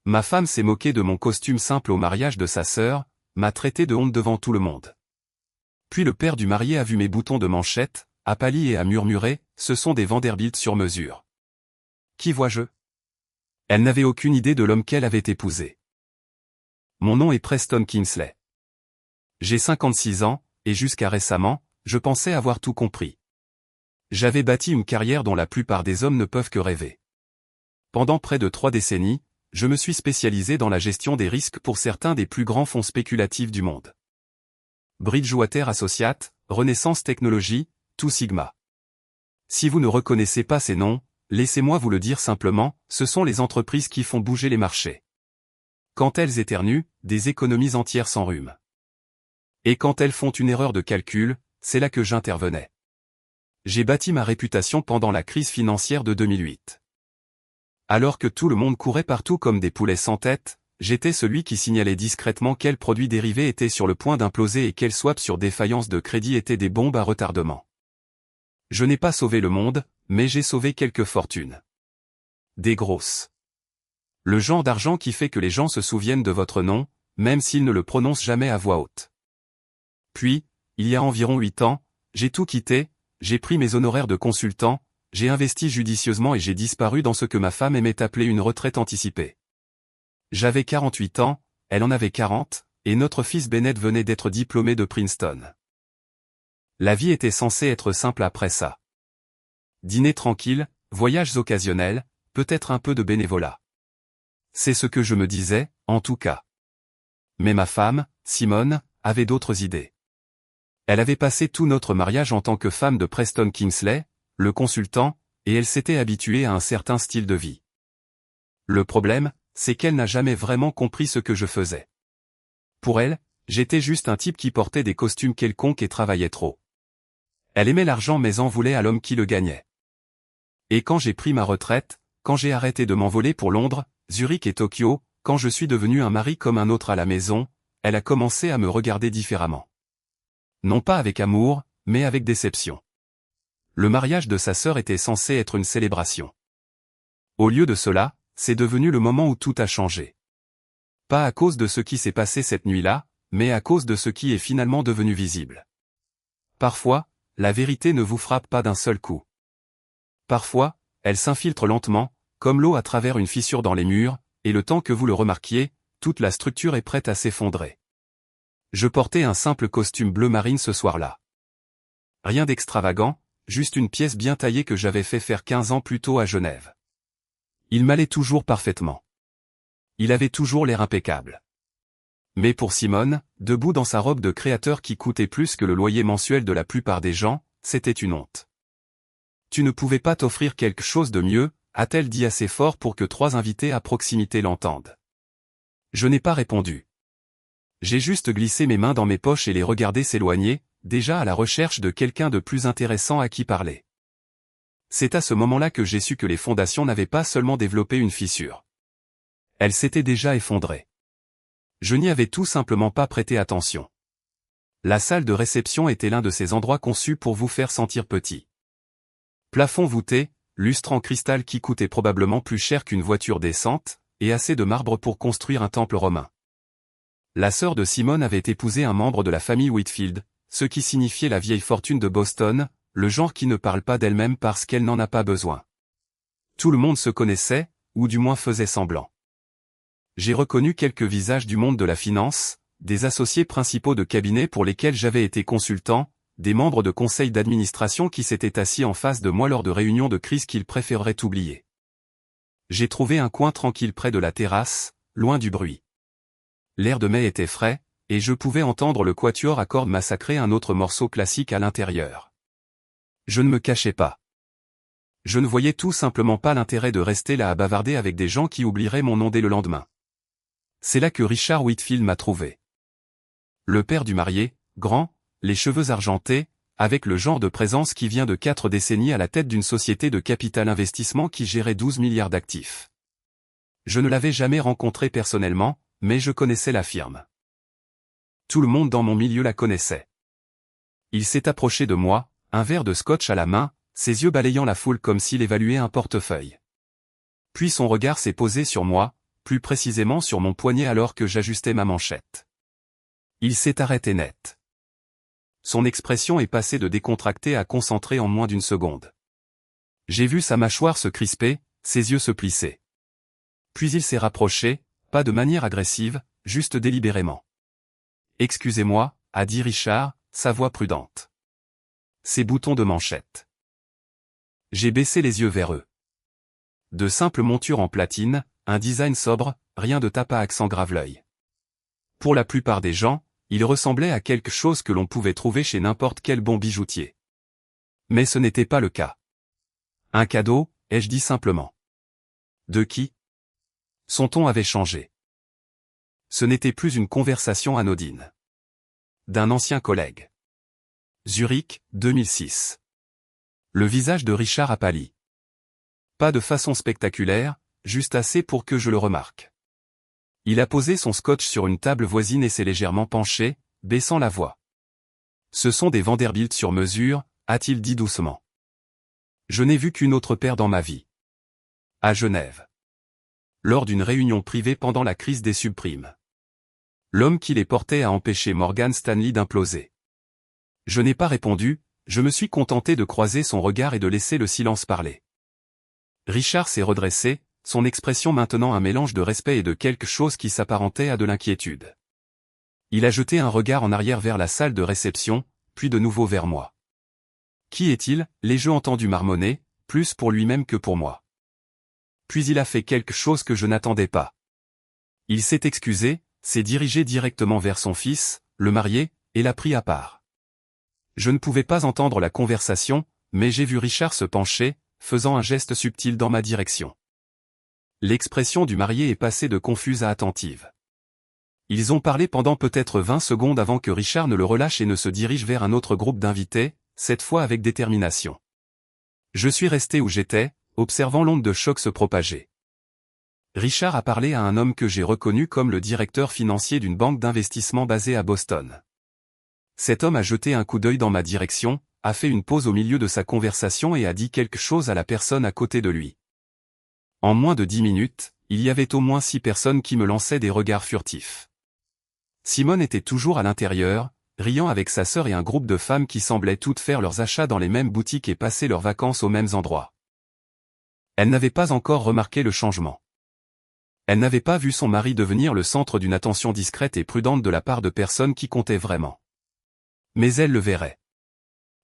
Ma femme s'est moquée de mon costume simple au mariage de sa sœur, m'a traité de honte devant tout le monde. Puis le père du marié a vu mes boutons de manchette, a pâli et a murmuré, ce sont des Vanderbilt sur mesure. Qui vois-je? Elle n'avait aucune idée de l'homme qu'elle avait épousé. Mon nom est Preston Kingsley. J'ai 56 ans, et jusqu'à récemment, je pensais avoir tout compris. J'avais bâti une carrière dont la plupart des hommes ne peuvent que rêver. Pendant près de 3 décennies, je me suis spécialisé dans la gestion des risques pour certains des plus grands fonds spéculatifs du monde. Bridgewater Associates, Renaissance Technologies, Two Sigma. Si vous ne reconnaissez pas ces noms, laissez-moi vous le dire simplement, ce sont les entreprises qui font bouger les marchés. Quand elles éternuent, des économies entières s'enrhument. Et quand elles font une erreur de calcul, c'est là que j'intervenais. J'ai bâti ma réputation pendant la crise financière de 2008. Alors que tout le monde courait partout comme des poulets sans tête, j'étais celui qui signalait discrètement quels produits dérivés étaient sur le point d'imploser et quels swaps sur défaillance de crédit étaient des bombes à retardement. Je n'ai pas sauvé le monde, mais j'ai sauvé quelques fortunes. Des grosses. Le genre d'argent qui fait que les gens se souviennent de votre nom, même s'ils ne le prononcent jamais à voix haute. Puis, il y a environ 8 ans, j'ai tout quitté, j'ai pris mes honoraires de consultant, j'ai investi judicieusement et j'ai disparu dans ce que ma femme aimait appeler une retraite anticipée. J'avais 48 ans, elle en avait 40, et notre fils Bennett venait d'être diplômé de Princeton. La vie était censée être simple après ça. Dîner tranquille, voyages occasionnels, peut-être un peu de bénévolat. C'est ce que je me disais, en tout cas. Mais ma femme, Simone, avait d'autres idées. Elle avait passé tout notre mariage en tant que femme de Preston Kingsley, le consultant, et elle s'était habituée à un certain style de vie. Le problème, c'est qu'elle n'a jamais vraiment compris ce que je faisais. Pour elle, j'étais juste un type qui portait des costumes quelconques et travaillait trop. Elle aimait l'argent mais en voulait à l'homme qui le gagnait. Et quand j'ai pris ma retraite, quand j'ai arrêté de m'envoler pour Londres, Zurich et Tokyo, quand je suis devenu un mari comme un autre à la maison, elle a commencé à me regarder différemment. Non pas avec amour, mais avec déception. Le mariage de sa sœur était censé être une célébration. Au lieu de cela, c'est devenu le moment où tout a changé. Pas à cause de ce qui s'est passé cette nuit-là, mais à cause de ce qui est finalement devenu visible. Parfois, la vérité ne vous frappe pas d'un seul coup. Parfois, elle s'infiltre lentement, comme l'eau à travers une fissure dans les murs, et le temps que vous le remarquiez, toute la structure est prête à s'effondrer. Je portais un simple costume bleu marine ce soir-là. Rien d'extravagant, juste une pièce bien taillée que j'avais fait faire 15 ans plus tôt à Genève. Il m'allait toujours parfaitement. Il avait toujours l'air impeccable. Mais pour Simone, debout dans sa robe de créateur qui coûtait plus que le loyer mensuel de la plupart des gens, c'était une honte. Tu ne pouvais pas t'offrir quelque chose de mieux, a-t-elle dit assez fort pour que 3 invités à proximité l'entendent. Je n'ai pas répondu. J'ai juste glissé mes mains dans mes poches et les regardé s'éloigner, déjà à la recherche de quelqu'un de plus intéressant à qui parler. C'est à ce moment-là que j'ai su que les fondations n'avaient pas seulement développé une fissure. Elles s'étaient déjà effondrées. Je n'y avais tout simplement pas prêté attention. La salle de réception était l'un de ces endroits conçus pour vous faire sentir petit. Plafond voûté, lustre en cristal qui coûtait probablement plus cher qu'une voiture décente, et assez de marbre pour construire un temple romain. La sœur de Simone avait épousé un membre de la famille Whitfield, ce qui signifiait la vieille fortune de Boston, le genre qui ne parle pas d'elle-même parce qu'elle n'en a pas besoin. Tout le monde se connaissait, ou du moins faisait semblant. J'ai reconnu quelques visages du monde de la finance, des associés principaux de cabinets pour lesquels j'avais été consultant, des membres de conseils d'administration qui s'étaient assis en face de moi lors de réunions de crise qu'ils préféreraient oublier. J'ai trouvé un coin tranquille près de la terrasse, loin du bruit. L'air de mai était frais, et je pouvais entendre le quatuor à cordes massacrer un autre morceau classique à l'intérieur. Je ne me cachais pas. Je ne voyais tout simplement pas l'intérêt de rester là à bavarder avec des gens qui oublieraient mon nom dès le lendemain. C'est là que Richard Whitfield m'a trouvé. Le père du marié, grand, les cheveux argentés, avec le genre de présence qui vient de 4 décennies à la tête d'une société de capital investissement qui gérait 12 milliards d'actifs. Je ne l'avais jamais rencontré personnellement, mais je connaissais la firme. Tout le monde dans mon milieu la connaissait. Il s'est approché de moi, un verre de scotch à la main, ses yeux balayant la foule comme s'il évaluait un portefeuille. Puis son regard s'est posé sur moi, plus précisément sur mon poignet alors que j'ajustais ma manchette. Il s'est arrêté net. Son expression est passée de décontractée à concentrée en moins d'une seconde. J'ai vu sa mâchoire se crisper, ses yeux se plisser. Puis il s'est rapproché, pas de manière agressive, juste délibérément. « Excusez-moi » a dit Richard, sa voix prudente. Ses boutons de manchette. J'ai baissé les yeux vers eux. De simples montures en platine, un design sobre, rien de tape à accent grave-l'œil. Pour la plupart des gens, il ressemblait à quelque chose que l'on pouvait trouver chez n'importe quel bon bijoutier. Mais ce n'était pas le cas. Un cadeau, ai-je dit simplement. De qui? Son ton avait changé. Ce n'était plus une conversation anodine. D'un ancien collègue. Zurich, 2006. Le visage de Richard a pâli. Pas de façon spectaculaire, juste assez pour que je le remarque. Il a posé son scotch sur une table voisine et s'est légèrement penché, baissant la voix. Ce sont des Vanderbilt sur mesure, a-t-il dit doucement. Je n'ai vu qu'une autre paire dans ma vie. À Genève. Lors d'une réunion privée pendant la crise des subprimes. L'homme qui les portait a empêché Morgan Stanley d'imploser. Je n'ai pas répondu, je me suis contenté de croiser son regard et de laisser le silence parler. Richard s'est redressé, son expression maintenant un mélange de respect et de quelque chose qui s'apparentait à de l'inquiétude. Il a jeté un regard en arrière vers la salle de réception, puis de nouveau vers moi. Qui est-il? L'ai-je entendu marmonner, plus pour lui-même que pour moi. Puis il a fait quelque chose que je n'attendais pas. Il s'est excusé, s'est dirigé directement vers son fils, le marié, et l'a pris à part. Je ne pouvais pas entendre la conversation, mais j'ai vu Richard se pencher, faisant un geste subtil dans ma direction. L'expression du marié est passée de confuse à attentive. Ils ont parlé pendant peut-être 20 secondes avant que Richard ne le relâche et ne se dirige vers un autre groupe d'invités, cette fois avec détermination. Je suis resté où j'étais, observant l'onde de choc se propager. Richard a parlé à un homme que j'ai reconnu comme le directeur financier d'une banque d'investissement basée à Boston. Cet homme a jeté un coup d'œil dans ma direction, a fait une pause au milieu de sa conversation et a dit quelque chose à la personne à côté de lui. En moins de 10 minutes, il y avait au moins 6 personnes qui me lançaient des regards furtifs. Simone était toujours à l'intérieur, riant avec sa sœur et un groupe de femmes qui semblaient toutes faire leurs achats dans les mêmes boutiques et passer leurs vacances aux mêmes endroits. Elle n'avait pas encore remarqué le changement. Elle n'avait pas vu son mari devenir le centre d'une attention discrète et prudente de la part de personnes qui comptaient vraiment. Mais elle le verrait.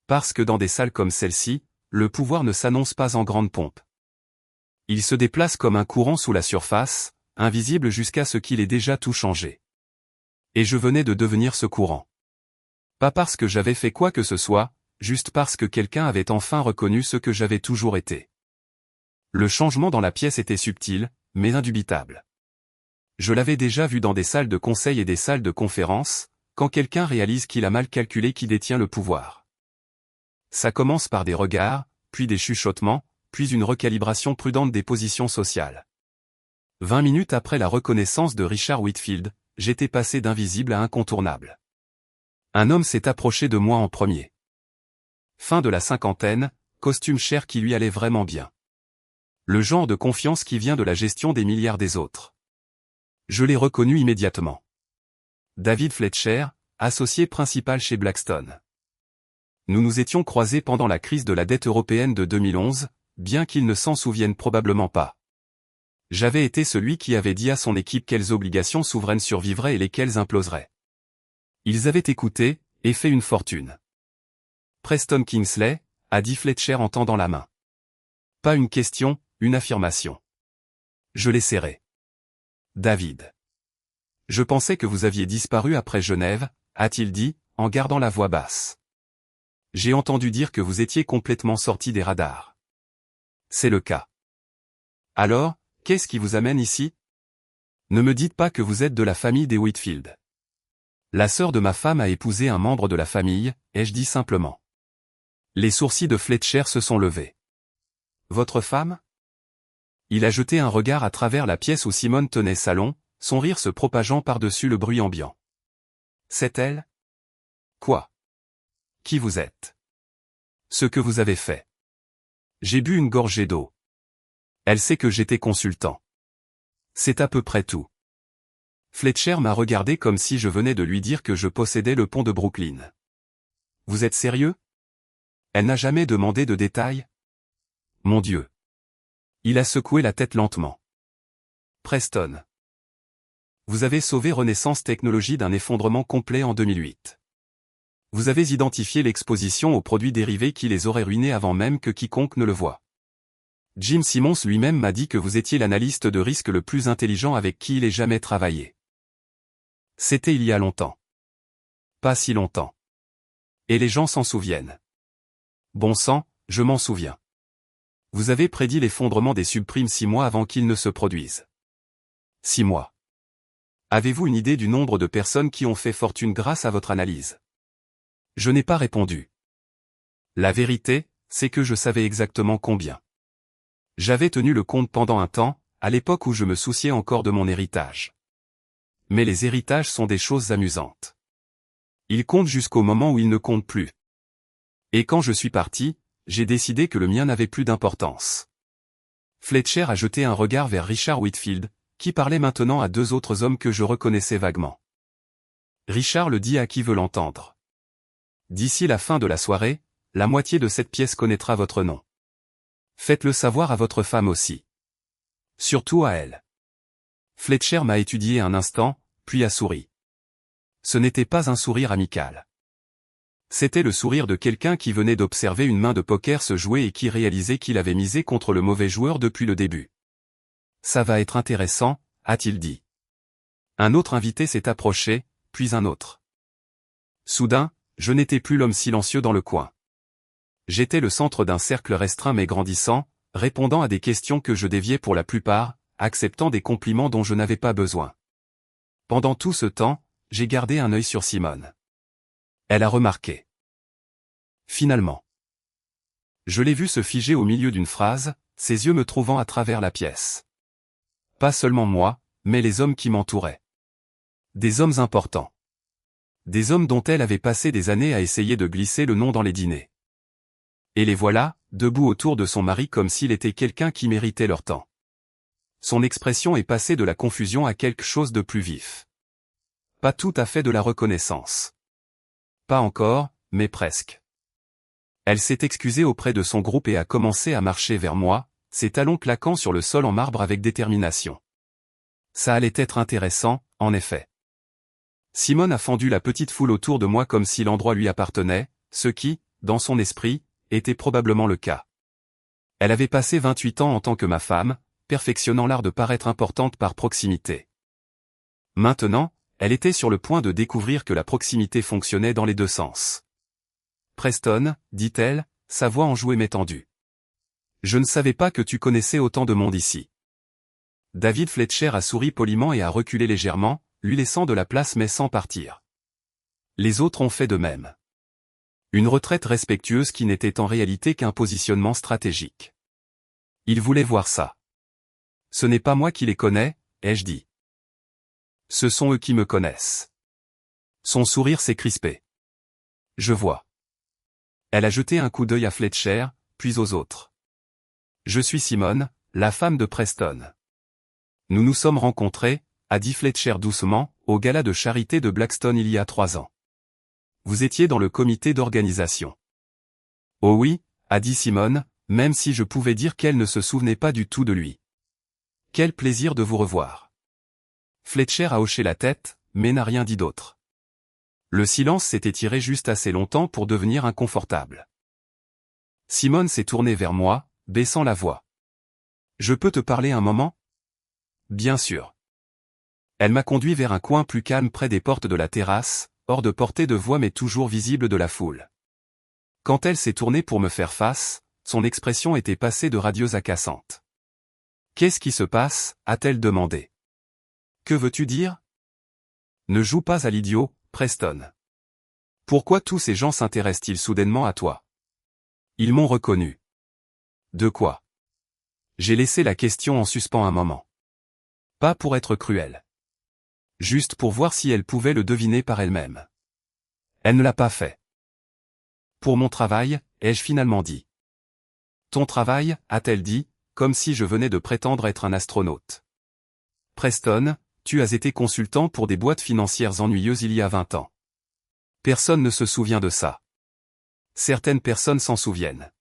Parce que dans des salles comme celle-ci, le pouvoir ne s'annonce pas en grande pompe. Il se déplace comme un courant sous la surface, invisible jusqu'à ce qu'il ait déjà tout changé. Et je venais de devenir ce courant. Pas parce que j'avais fait quoi que ce soit, juste parce que quelqu'un avait enfin reconnu ce que j'avais toujours été. Le changement dans la pièce était subtil, mais indubitable. Je l'avais déjà vu dans des salles de conseil et des salles de conférence, quand quelqu'un réalise qu'il a mal calculé qui détient le pouvoir. Ça commence par des regards, puis des chuchotements, puis une recalibration prudente des positions sociales. 20 minutes après la reconnaissance de Richard Whitfield, j'étais passé d'invisible à incontournable. Un homme s'est approché de moi en premier. Fin de la cinquantaine, costume cher qui lui allait vraiment bien. Le genre de confiance qui vient de la gestion des milliards des autres. Je l'ai reconnu immédiatement. David Fletcher, associé principal chez Blackstone. Nous nous étions croisés pendant la crise de la dette européenne de 2011, bien qu'il ne s'en souvienne probablement pas. J'avais été celui qui avait dit à son équipe quelles obligations souveraines survivraient et lesquelles imploseraient. Ils avaient écouté, et fait une fortune. Preston Kingsley, a dit Fletcher en tendant la main. Pas une question, une affirmation. Je l'ai serré. David. Je pensais que vous aviez disparu après Genève, a-t-il dit, en gardant la voix basse. J'ai entendu dire que vous étiez complètement sorti des radars. C'est le cas. Alors, qu'est-ce qui vous amène ici? Ne me dites pas que vous êtes de la famille des Whitfield. La sœur de ma femme a épousé un membre de la famille, ai-je dit simplement. Les sourcils de Fletcher se sont levés. Votre femme? Il a jeté un regard à travers la pièce où Simone tenait salon, son rire se propageant par-dessus le bruit ambiant. C'est elle? Quoi? Qui vous êtes? Ce que vous avez fait. J'ai bu une gorgée d'eau. Elle sait que j'étais consultant. C'est à peu près tout. Fletcher m'a regardé comme si je venais de lui dire que je possédais le pont de Brooklyn. Vous êtes sérieux? Elle n'a jamais demandé de détails? Mon Dieu. Il a secoué la tête lentement. Preston. Vous avez sauvé Renaissance Technologies d'un effondrement complet en 2008. Vous avez identifié l'exposition aux produits dérivés qui les auraient ruinés avant même que quiconque ne le voie. Jim Simons lui-même m'a dit que vous étiez l'analyste de risque le plus intelligent avec qui il ait jamais travaillé. C'était il y a longtemps. Pas si longtemps. Et les gens s'en souviennent. Bon sang, je m'en souviens. Vous avez prédit l'effondrement des subprimes 6 mois avant qu'il ne se produise. 6 mois. Avez-vous une idée du nombre de personnes qui ont fait fortune grâce à votre analyse? Je n'ai pas répondu. La vérité, c'est que je savais exactement combien. J'avais tenu le compte pendant un temps, à l'époque où je me souciais encore de mon héritage. Mais les héritages sont des choses amusantes. Ils comptent jusqu'au moment où ils ne comptent plus. Et quand je suis parti, j'ai décidé que le mien n'avait plus d'importance. Fletcher a jeté un regard vers Richard Whitfield, qui parlait maintenant à 2 autres hommes que je reconnaissais vaguement. Richard le dit à qui veut l'entendre. D'ici la fin de la soirée, la moitié de cette pièce connaîtra votre nom. Faites-le savoir à votre femme aussi. Surtout à elle. Fletcher m'a étudié un instant, puis a souri. Ce n'était pas un sourire amical. C'était le sourire de quelqu'un qui venait d'observer une main de poker se jouer et qui réalisait qu'il avait misé contre le mauvais joueur depuis le début. Ça va être intéressant, a-t-il dit. Un autre invité s'est approché, puis un autre. Soudain, je n'étais plus l'homme silencieux dans le coin. J'étais le centre d'un cercle restreint mais grandissant, répondant à des questions que je déviais pour la plupart, acceptant des compliments dont je n'avais pas besoin. Pendant tout ce temps, j'ai gardé un œil sur Simone. Elle a remarqué. Finalement. Je l'ai vu se figer au milieu d'une phrase, ses yeux me trouvant à travers la pièce. Pas seulement moi, mais les hommes qui m'entouraient. Des hommes importants. Des hommes dont elle avait passé des années à essayer de glisser le nom dans les dîners. Et les voilà, debout autour de son mari comme s'il était quelqu'un qui méritait leur temps. Son expression est passée de la confusion à quelque chose de plus vif. Pas tout à fait de la reconnaissance. Pas encore, mais presque. Elle s'est excusée auprès de son groupe et a commencé à marcher vers moi, ses talons claquant sur le sol en marbre avec détermination. Ça allait être intéressant, en effet. Simone a fendu la petite foule autour de moi comme si l'endroit lui appartenait, ce qui, dans son esprit, était probablement le cas. Elle avait passé 28 ans en tant que ma femme, perfectionnant l'art de paraître importante par proximité. Maintenant, elle était sur le point de découvrir que la proximité fonctionnait dans les 2 sens. Preston, dit-elle, sa voix enjouée m'étendue. Je ne savais pas que tu connaissais autant de monde ici. David Fletcher a souri poliment et a reculé légèrement, lui laissant de la place mais sans partir. Les autres ont fait de même. Une retraite respectueuse qui n'était en réalité qu'un positionnement stratégique. Ils voulaient voir ça. Ce n'est pas moi qui les connais, ai-je dit. Ce sont eux qui me connaissent. Son sourire s'est crispé. Je vois. Elle a jeté un coup d'œil à Fletcher, puis aux autres. Je suis Simone, la femme de Preston. Nous nous sommes rencontrés, a dit Fletcher doucement, au gala de charité de Blackstone il y a 3 ans. Vous étiez dans le comité d'organisation. Oh oui, a dit Simone, même si je pouvais dire qu'elle ne se souvenait pas du tout de lui. Quel plaisir de vous revoir. Fletcher a hoché la tête, mais n'a rien dit d'autre. Le silence s'est étiré juste assez longtemps pour devenir inconfortable. Simone s'est tournée vers moi, baissant la voix. Je peux te parler un moment? Bien sûr. Elle m'a conduit vers un coin plus calme près des portes de la terrasse, hors de portée de voix mais toujours visible de la foule. Quand elle s'est tournée pour me faire face, son expression était passée de radieuse à cassante. Qu'est-ce qui se passe, a-t-elle demandé. Que veux-tu dire? Ne joue pas à l'idiot, Preston. Pourquoi tous ces gens s'intéressent-ils soudainement à toi? Ils m'ont reconnu. De quoi? J'ai laissé la question en suspens un moment. Pas pour être cruel. Juste pour voir si elle pouvait le deviner par elle-même. Elle ne l'a pas fait. Pour mon travail, ai-je finalement dit. Ton travail, a-t-elle dit, comme si je venais de prétendre être un astronaute. Preston, tu as été consultant pour des boîtes financières ennuyeuses il y a 20 ans. Personne ne se souvient de ça. Certaines personnes s'en souviennent.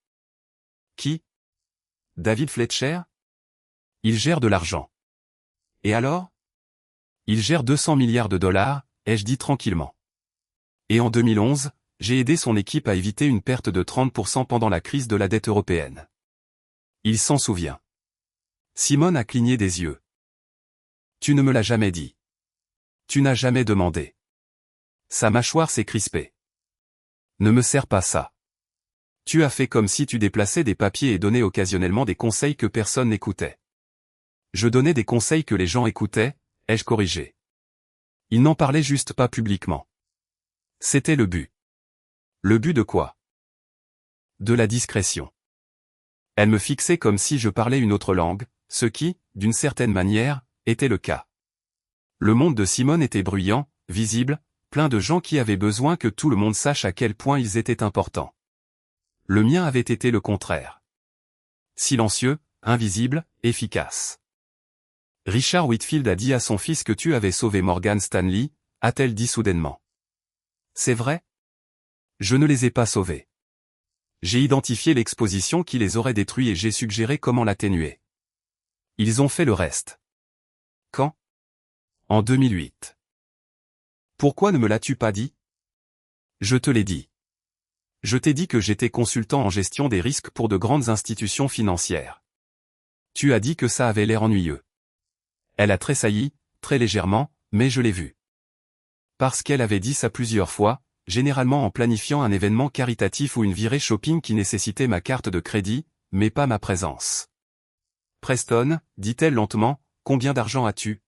Qui? David Fletcher? Il gère de l'argent. Et alors? Il gère 200 milliards de dollars, ai-je dit tranquillement. Et en 2011, j'ai aidé son équipe à éviter une perte de 30% pendant la crise de la dette européenne. Il s'en souvient. Simone a cligné des yeux. Tu ne me l'as jamais dit. Tu n'as jamais demandé. Sa mâchoire s'est crispée. Ne me sers pas ça. Tu as fait comme si tu déplaçais des papiers et donnais occasionnellement des conseils que personne n'écoutait. Je donnais des conseils que les gens écoutaient, ai-je corrigé. Ils n'en parlaient juste pas publiquement. C'était le but. Le but de quoi? De la discrétion. Elle me fixait comme si je parlais une autre langue, ce qui, d'une certaine manière, était le cas. Le monde de Simone était bruyant, visible, plein de gens qui avaient besoin que tout le monde sache à quel point ils étaient importants. Le mien avait été le contraire. Silencieux, invisible, efficace. Richard Whitfield a dit à son fils que tu avais sauvé Morgan Stanley, a-t-elle dit soudainement. C'est vrai? Je ne les ai pas sauvés. J'ai identifié l'exposition qui les aurait détruits et j'ai suggéré comment l'atténuer. Ils ont fait le reste. Quand? En 2008. Pourquoi ne me l'as-tu pas dit? Je te l'ai dit. Je t'ai dit que j'étais consultant en gestion des risques pour de grandes institutions financières. Tu as dit que ça avait l'air ennuyeux. Elle a tressailli, très légèrement, mais je l'ai vu. Parce qu'elle avait dit ça plusieurs fois, généralement en planifiant un événement caritatif ou une virée shopping qui nécessitait ma carte de crédit, mais pas ma présence. Preston, dit-elle lentement, combien d'argent as-tu?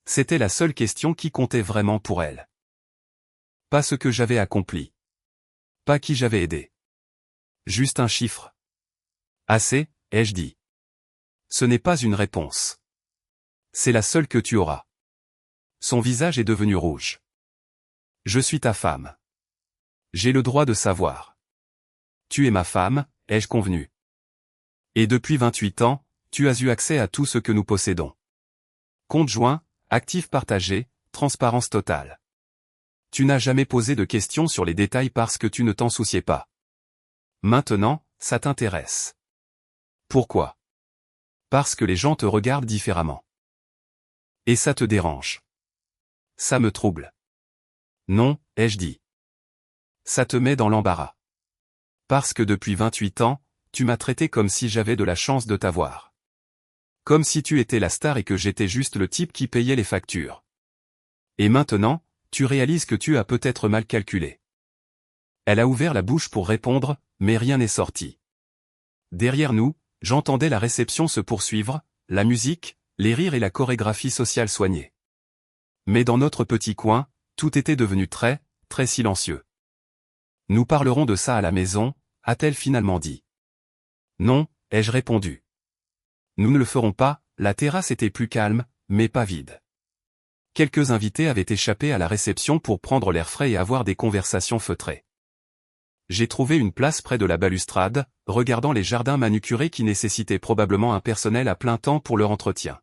C'était la seule question qui comptait vraiment pour elle. Pas ce que j'avais accompli. Pas qui j'avais aidé. Juste un chiffre. Assez, ai-je dit. Ce n'est pas une réponse. C'est la seule que tu auras. Son visage est devenu rouge. Je suis ta femme. J'ai le droit de savoir. Tu es ma femme, ai-je convenu. Et depuis 28 ans, tu as eu accès à tout ce que nous possédons. Compte joint, actifs partagés, transparence totale. Tu n'as jamais posé de questions sur les détails parce que tu ne t'en souciais pas. Maintenant, ça t'intéresse. Pourquoi? Parce que les gens te regardent différemment. Et ça te dérange. Ça me trouble. Non, ai-je dit. Ça te met dans l'embarras. Parce que depuis 28 ans, tu m'as traité comme si j'avais de la chance de t'avoir. Comme si tu étais la star et que j'étais juste le type qui payait les factures. Et maintenant, tu réalises que tu as peut-être mal calculé. Elle a ouvert la bouche pour répondre, mais rien n'est sorti. Derrière nous, j'entendais la réception se poursuivre, la musique, les rires et la chorégraphie sociale soignée. Mais dans notre petit coin, tout était devenu très, très silencieux. Nous parlerons de ça à la maison, a-t-elle finalement dit. Non, ai-je répondu. Nous ne le ferons pas, la terrasse était plus calme, mais pas vide. Quelques invités avaient échappé à la réception pour prendre l'air frais et avoir des conversations feutrées. J'ai trouvé une place près de la balustrade, regardant les jardins manucurés qui nécessitaient probablement un personnel à plein temps pour leur entretien.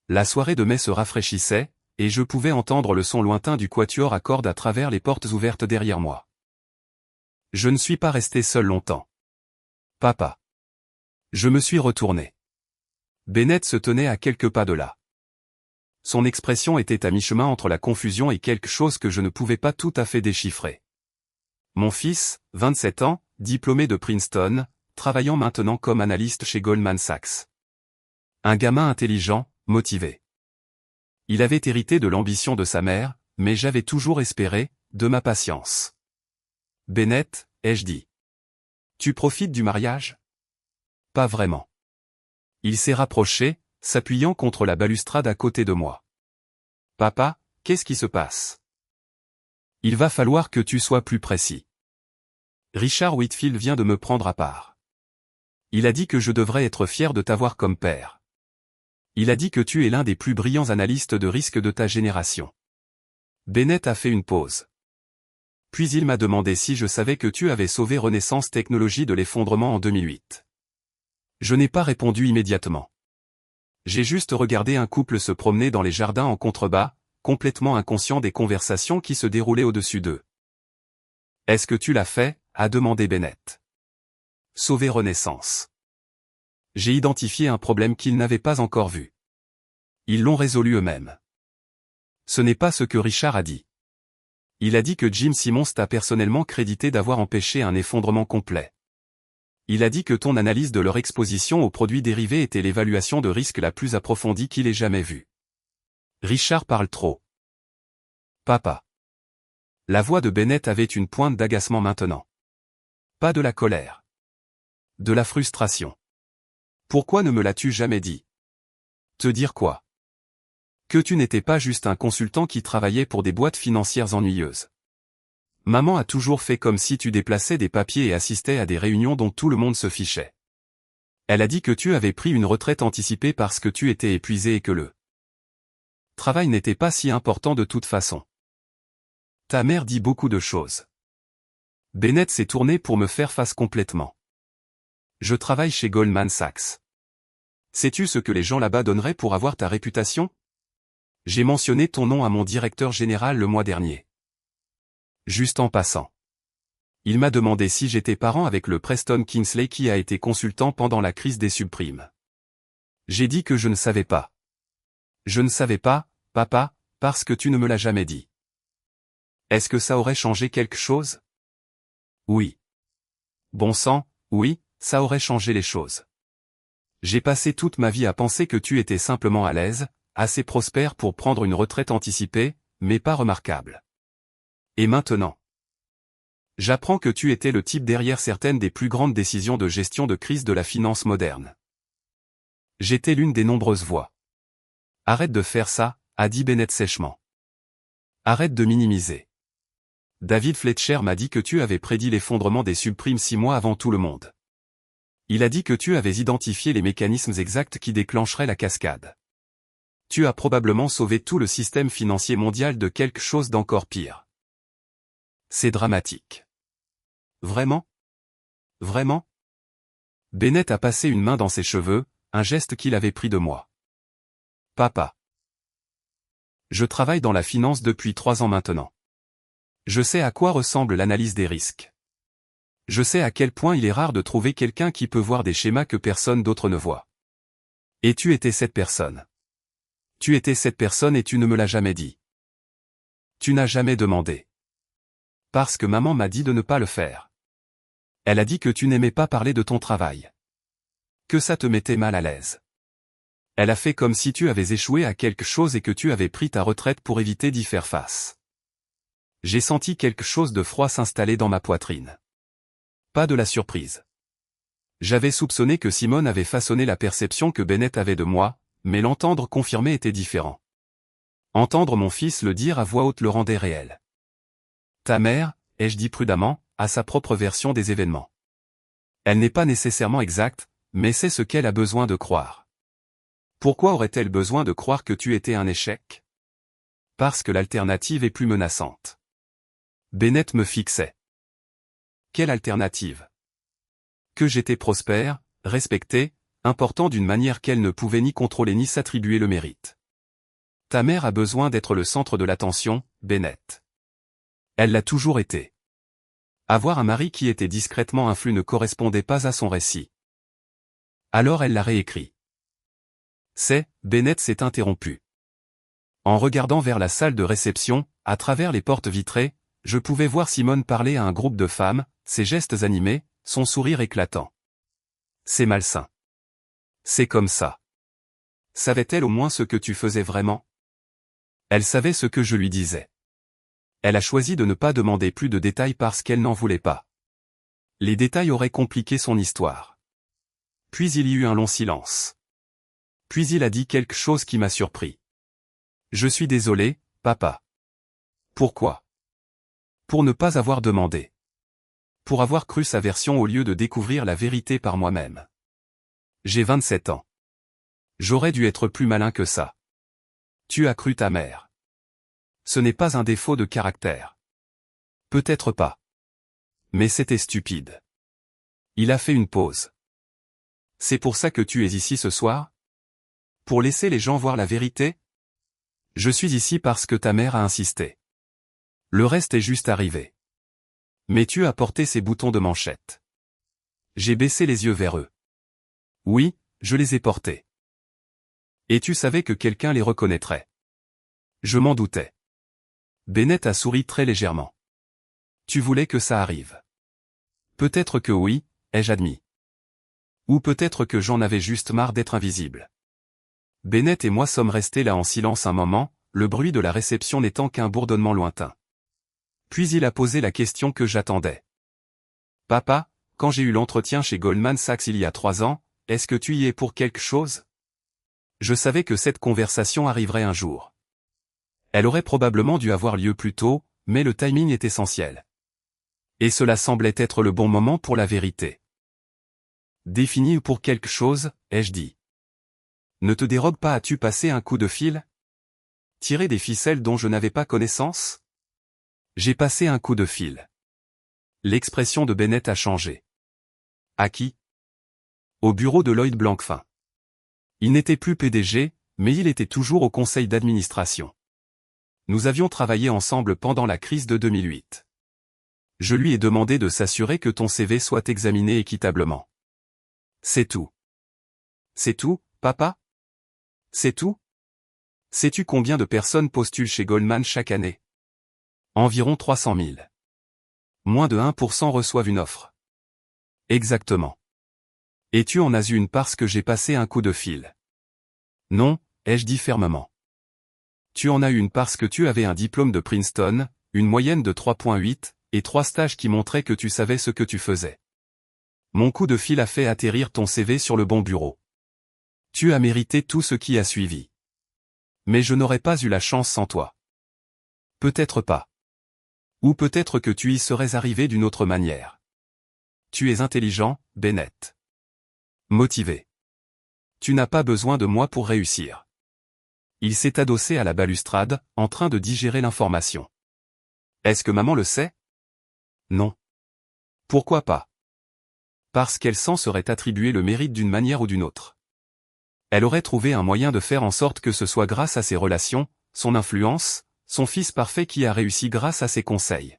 La soirée de mai se rafraîchissait, et je pouvais entendre le son lointain du quatuor à cordes à travers les portes ouvertes derrière moi. Je ne suis pas resté seul longtemps. Papa. Je me suis retourné. Bennett se tenait à quelques pas de là. Son expression était à mi-chemin entre la confusion et quelque chose que je ne pouvais pas tout à fait déchiffrer. Mon fils, 27 ans, diplômé de Princeton, travaillant maintenant comme analyste chez Goldman Sachs. Un gamin intelligent, motivé. Il avait hérité de l'ambition de sa mère, mais j'avais toujours espéré, de ma patience. Bennett, ai-je dit. Tu profites du mariage? Pas vraiment. Il s'est rapproché, s'appuyant contre la balustrade à côté de moi. Papa, qu'est-ce qui se passe? Il va falloir que tu sois plus précis. Richard Whitfield vient de me prendre à part. Il a dit que je devrais être fier de t'avoir comme père. Il a dit que tu es l'un des plus brillants analystes de risque de ta génération. Bennett a fait une pause. Puis il m'a demandé si je savais que tu avais sauvé Renaissance Technologies de l'effondrement en 2008. Je n'ai pas répondu immédiatement. J'ai juste regardé un couple se promener dans les jardins en contrebas, complètement inconscient des conversations qui se déroulaient au-dessus d'eux. Est-ce que tu l'as fait? A demandé Bennett. Sauver Renaissance. J'ai identifié un problème qu'ils n'avaient pas encore vu. Ils l'ont résolu eux-mêmes. Ce n'est pas ce que Richard a dit. Il a dit que Jim Simmons t'a personnellement crédité d'avoir empêché un effondrement complet. Il a dit que ton analyse de leur exposition aux produits dérivés était l'évaluation de risque la plus approfondie qu'il ait jamais vue. Richard parle trop. Papa. La voix de Bennett avait une pointe d'agacement maintenant. Pas de la colère. De la frustration. Pourquoi ne me l'as-tu jamais dit? Te dire quoi? Que tu n'étais pas juste un consultant qui travaillait pour des boîtes financières ennuyeuses. Maman a toujours fait comme si tu déplaçais des papiers et assistais à des réunions dont tout le monde se fichait. Elle a dit que tu avais pris une retraite anticipée parce que tu étais épuisé et que le travail n'était pas si important de toute façon. Ta mère dit beaucoup de choses. Bennett s'est tourné pour me faire face complètement. Je travaille chez Goldman Sachs. Sais-tu ce que les gens là-bas donneraient pour avoir ta réputation? J'ai mentionné ton nom à mon directeur général le mois dernier. Juste en passant. Il m'a demandé si j'étais parent avec le Preston Kingsley qui a été consultant pendant la crise des subprimes. J'ai dit que je ne savais pas. Je ne savais pas, papa, parce que tu ne me l'as jamais dit. Est-ce que ça aurait changé quelque chose? Oui. Bon sang, oui, ça aurait changé les choses. J'ai passé toute ma vie à penser que tu étais simplement à l'aise, assez prospère pour prendre une retraite anticipée, mais pas remarquable. Et maintenant? J'apprends que tu étais le type derrière certaines des plus grandes décisions de gestion de crise de la finance moderne. J'étais l'une des nombreuses voix. Arrête de faire ça, a dit Bennett sèchement. Arrête de minimiser. David Fletcher m'a dit que tu avais prédit l'effondrement des subprimes 6 mois avant tout le monde. Il a dit que tu avais identifié les mécanismes exacts qui déclencheraient la cascade. Tu as probablement sauvé tout le système financier mondial de quelque chose d'encore pire. C'est dramatique. Vraiment? Vraiment? Bennett a passé une main dans ses cheveux, un geste qu'il avait pris de moi. Papa. Je travaille dans la finance depuis 3 ans maintenant. Je sais à quoi ressemble l'analyse des risques. Je sais à quel point il est rare de trouver quelqu'un qui peut voir des schémas que personne d'autre ne voit. Et tu étais cette personne. Tu étais cette personne et tu ne me l'as jamais dit. Tu n'as jamais demandé. Parce que maman m'a dit de ne pas le faire. Elle a dit que tu n'aimais pas parler de ton travail. Que ça te mettait mal à l'aise. Elle a fait comme si tu avais échoué à quelque chose et que tu avais pris ta retraite pour éviter d'y faire face. J'ai senti quelque chose de froid s'installer dans ma poitrine. Pas de la surprise. J'avais soupçonné que Simone avait façonné la perception que Bennett avait de moi, mais l'entendre confirmer était différent. Entendre mon fils le dire à voix haute le rendait réel. Ta mère, ai-je dit prudemment, a sa propre version des événements. Elle n'est pas nécessairement exacte, mais c'est ce qu'elle a besoin de croire. Pourquoi aurait-elle besoin de croire que tu étais un échec? Parce que l'alternative est plus menaçante. Bennett me fixait. Quelle alternative? Que j'étais prospère, respecté, important d'une manière qu'elle ne pouvait ni contrôler ni s'attribuer le mérite. Ta mère a besoin d'être le centre de l'attention, Bennett. Elle l'a toujours été. Avoir un mari qui était discrètement influent ne correspondait pas à son récit. Alors elle l'a réécrit. Bennett s'est interrompu. En regardant vers la salle de réception, à travers les portes vitrées, je pouvais voir Simone parler à un groupe de femmes, ses gestes animés, son sourire éclatant. C'est malsain. C'est comme ça. Savait-elle au moins ce que tu faisais vraiment? Elle savait ce que je lui disais. Elle a choisi de ne pas demander plus de détails parce qu'elle n'en voulait pas. Les détails auraient compliqué son histoire. Puis il y eut un long silence. Puis il a dit quelque chose qui m'a surpris. Je suis désolé, papa. Pourquoi? Pour ne pas avoir demandé. Pour avoir cru sa version au lieu de découvrir la vérité par moi-même. J'ai 27 ans. J'aurais dû être plus malin que ça. Tu as cru ta mère. Ce n'est pas un défaut de caractère. Peut-être pas. Mais c'était stupide. Il a fait une pause. C'est pour ça que tu es ici ce soir? Pour laisser les gens voir la vérité? Je suis ici parce que ta mère a insisté. Le reste est juste arrivé. Mais tu as porté ces boutons de manchette. J'ai baissé les yeux vers eux. Oui, je les ai portés. Et tu savais que quelqu'un les reconnaîtrait. Je m'en doutais. Bennett a souri très légèrement. Tu voulais que ça arrive. Peut-être que oui, ai-je admis. Ou peut-être que j'en avais juste marre d'être invisible. Bennett et moi sommes restés là en silence un moment, le bruit de la réception n'étant qu'un bourdonnement lointain. Puis il a posé la question que j'attendais. Papa, quand j'ai eu l'entretien chez Goldman Sachs il y a 3 ans, est-ce que tu y es pour quelque chose? Je savais que cette conversation arriverait un jour. Elle aurait probablement dû avoir lieu plus tôt, mais le timing est essentiel. Et cela semblait être le bon moment pour la vérité. Défini pour quelque chose, ai-je dit. Ne te dérobe pas, as-tu passé un coup de fil? Tirer des ficelles dont je n'avais pas connaissance? J'ai passé un coup de fil. L'expression de Bennett a changé. À qui? Au bureau de Lloyd Blankfein. Il n'était plus PDG, mais il était toujours au conseil d'administration. Nous avions travaillé ensemble pendant la crise de 2008. Je lui ai demandé de s'assurer que ton CV soit examiné équitablement. C'est tout. C'est tout, papa? C'est tout? Sais-tu combien de personnes postulent chez Goldman chaque année? Environ 300 000. Moins de 1% reçoivent une offre. Exactement. Et tu en as eu une parce que j'ai passé un coup de fil. Non, ai-je dit fermement. Tu en as eu une parce que tu avais un diplôme de Princeton, une moyenne de 3,8, et 3 stages qui montraient que tu savais ce que tu faisais. Mon coup de fil a fait atterrir ton CV sur le bon bureau. Tu as mérité tout ce qui a suivi. Mais je n'aurais pas eu la chance sans toi. Peut-être pas. Ou peut-être que tu y serais arrivé d'une autre manière. Tu es intelligent, Bennett. Motivé. Tu n'as pas besoin de moi pour réussir. Il s'est adossé à la balustrade, en train de digérer l'information. Est-ce que maman le sait? Non. Pourquoi pas? Parce qu'elle s'en serait attribué le mérite d'une manière ou d'une autre. Elle aurait trouvé un moyen de faire en sorte que ce soit grâce à ses relations, son influence, son fils parfait qui a réussi grâce à ses conseils.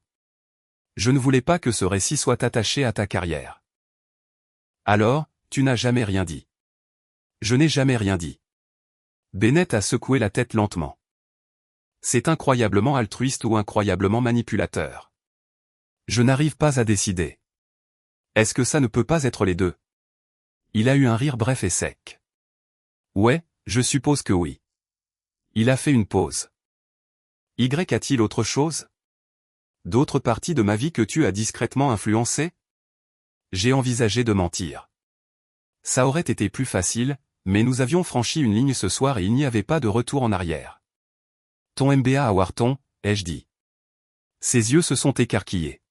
Je ne voulais pas que ce récit soit attaché à ta carrière. Alors, tu n'as jamais rien dit. Je n'ai jamais rien dit. Bennett a secoué la tête lentement. C'est incroyablement altruiste ou incroyablement manipulateur. Je n'arrive pas à décider. Est-ce que ça ne peut pas être les deux? Il a eu un rire bref et sec. Ouais, je suppose que oui. Il a fait une pause. Y a-t-il autre chose? D'autres parties de ma vie que tu as discrètement influencées? J'ai envisagé de mentir. Ça aurait été plus facile, mais nous avions franchi une ligne ce soir et il n'y avait pas de retour en arrière. Ton MBA à Wharton, ai-je dit. Ses yeux se sont écarquillés.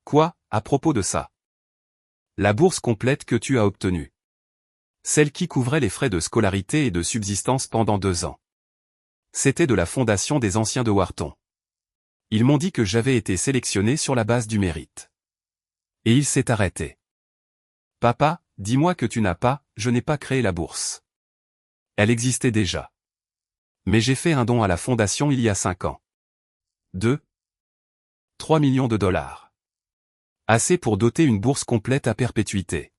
Quoi, à propos de ça? La bourse complète que tu as obtenue. Celle qui couvrait les frais de scolarité et de subsistance pendant 2 ans. C'était de la fondation des anciens de Wharton. Ils m'ont dit que j'avais été sélectionné sur la base du mérite. Et il s'est arrêté. Papa, dis-moi que tu n'as pas, je n'ai pas créé la bourse. Elle existait déjà. Mais j'ai fait un don à la fondation il y a 5 ans. 3 millions de dollars. Assez pour doter une bourse complète à perpétuité.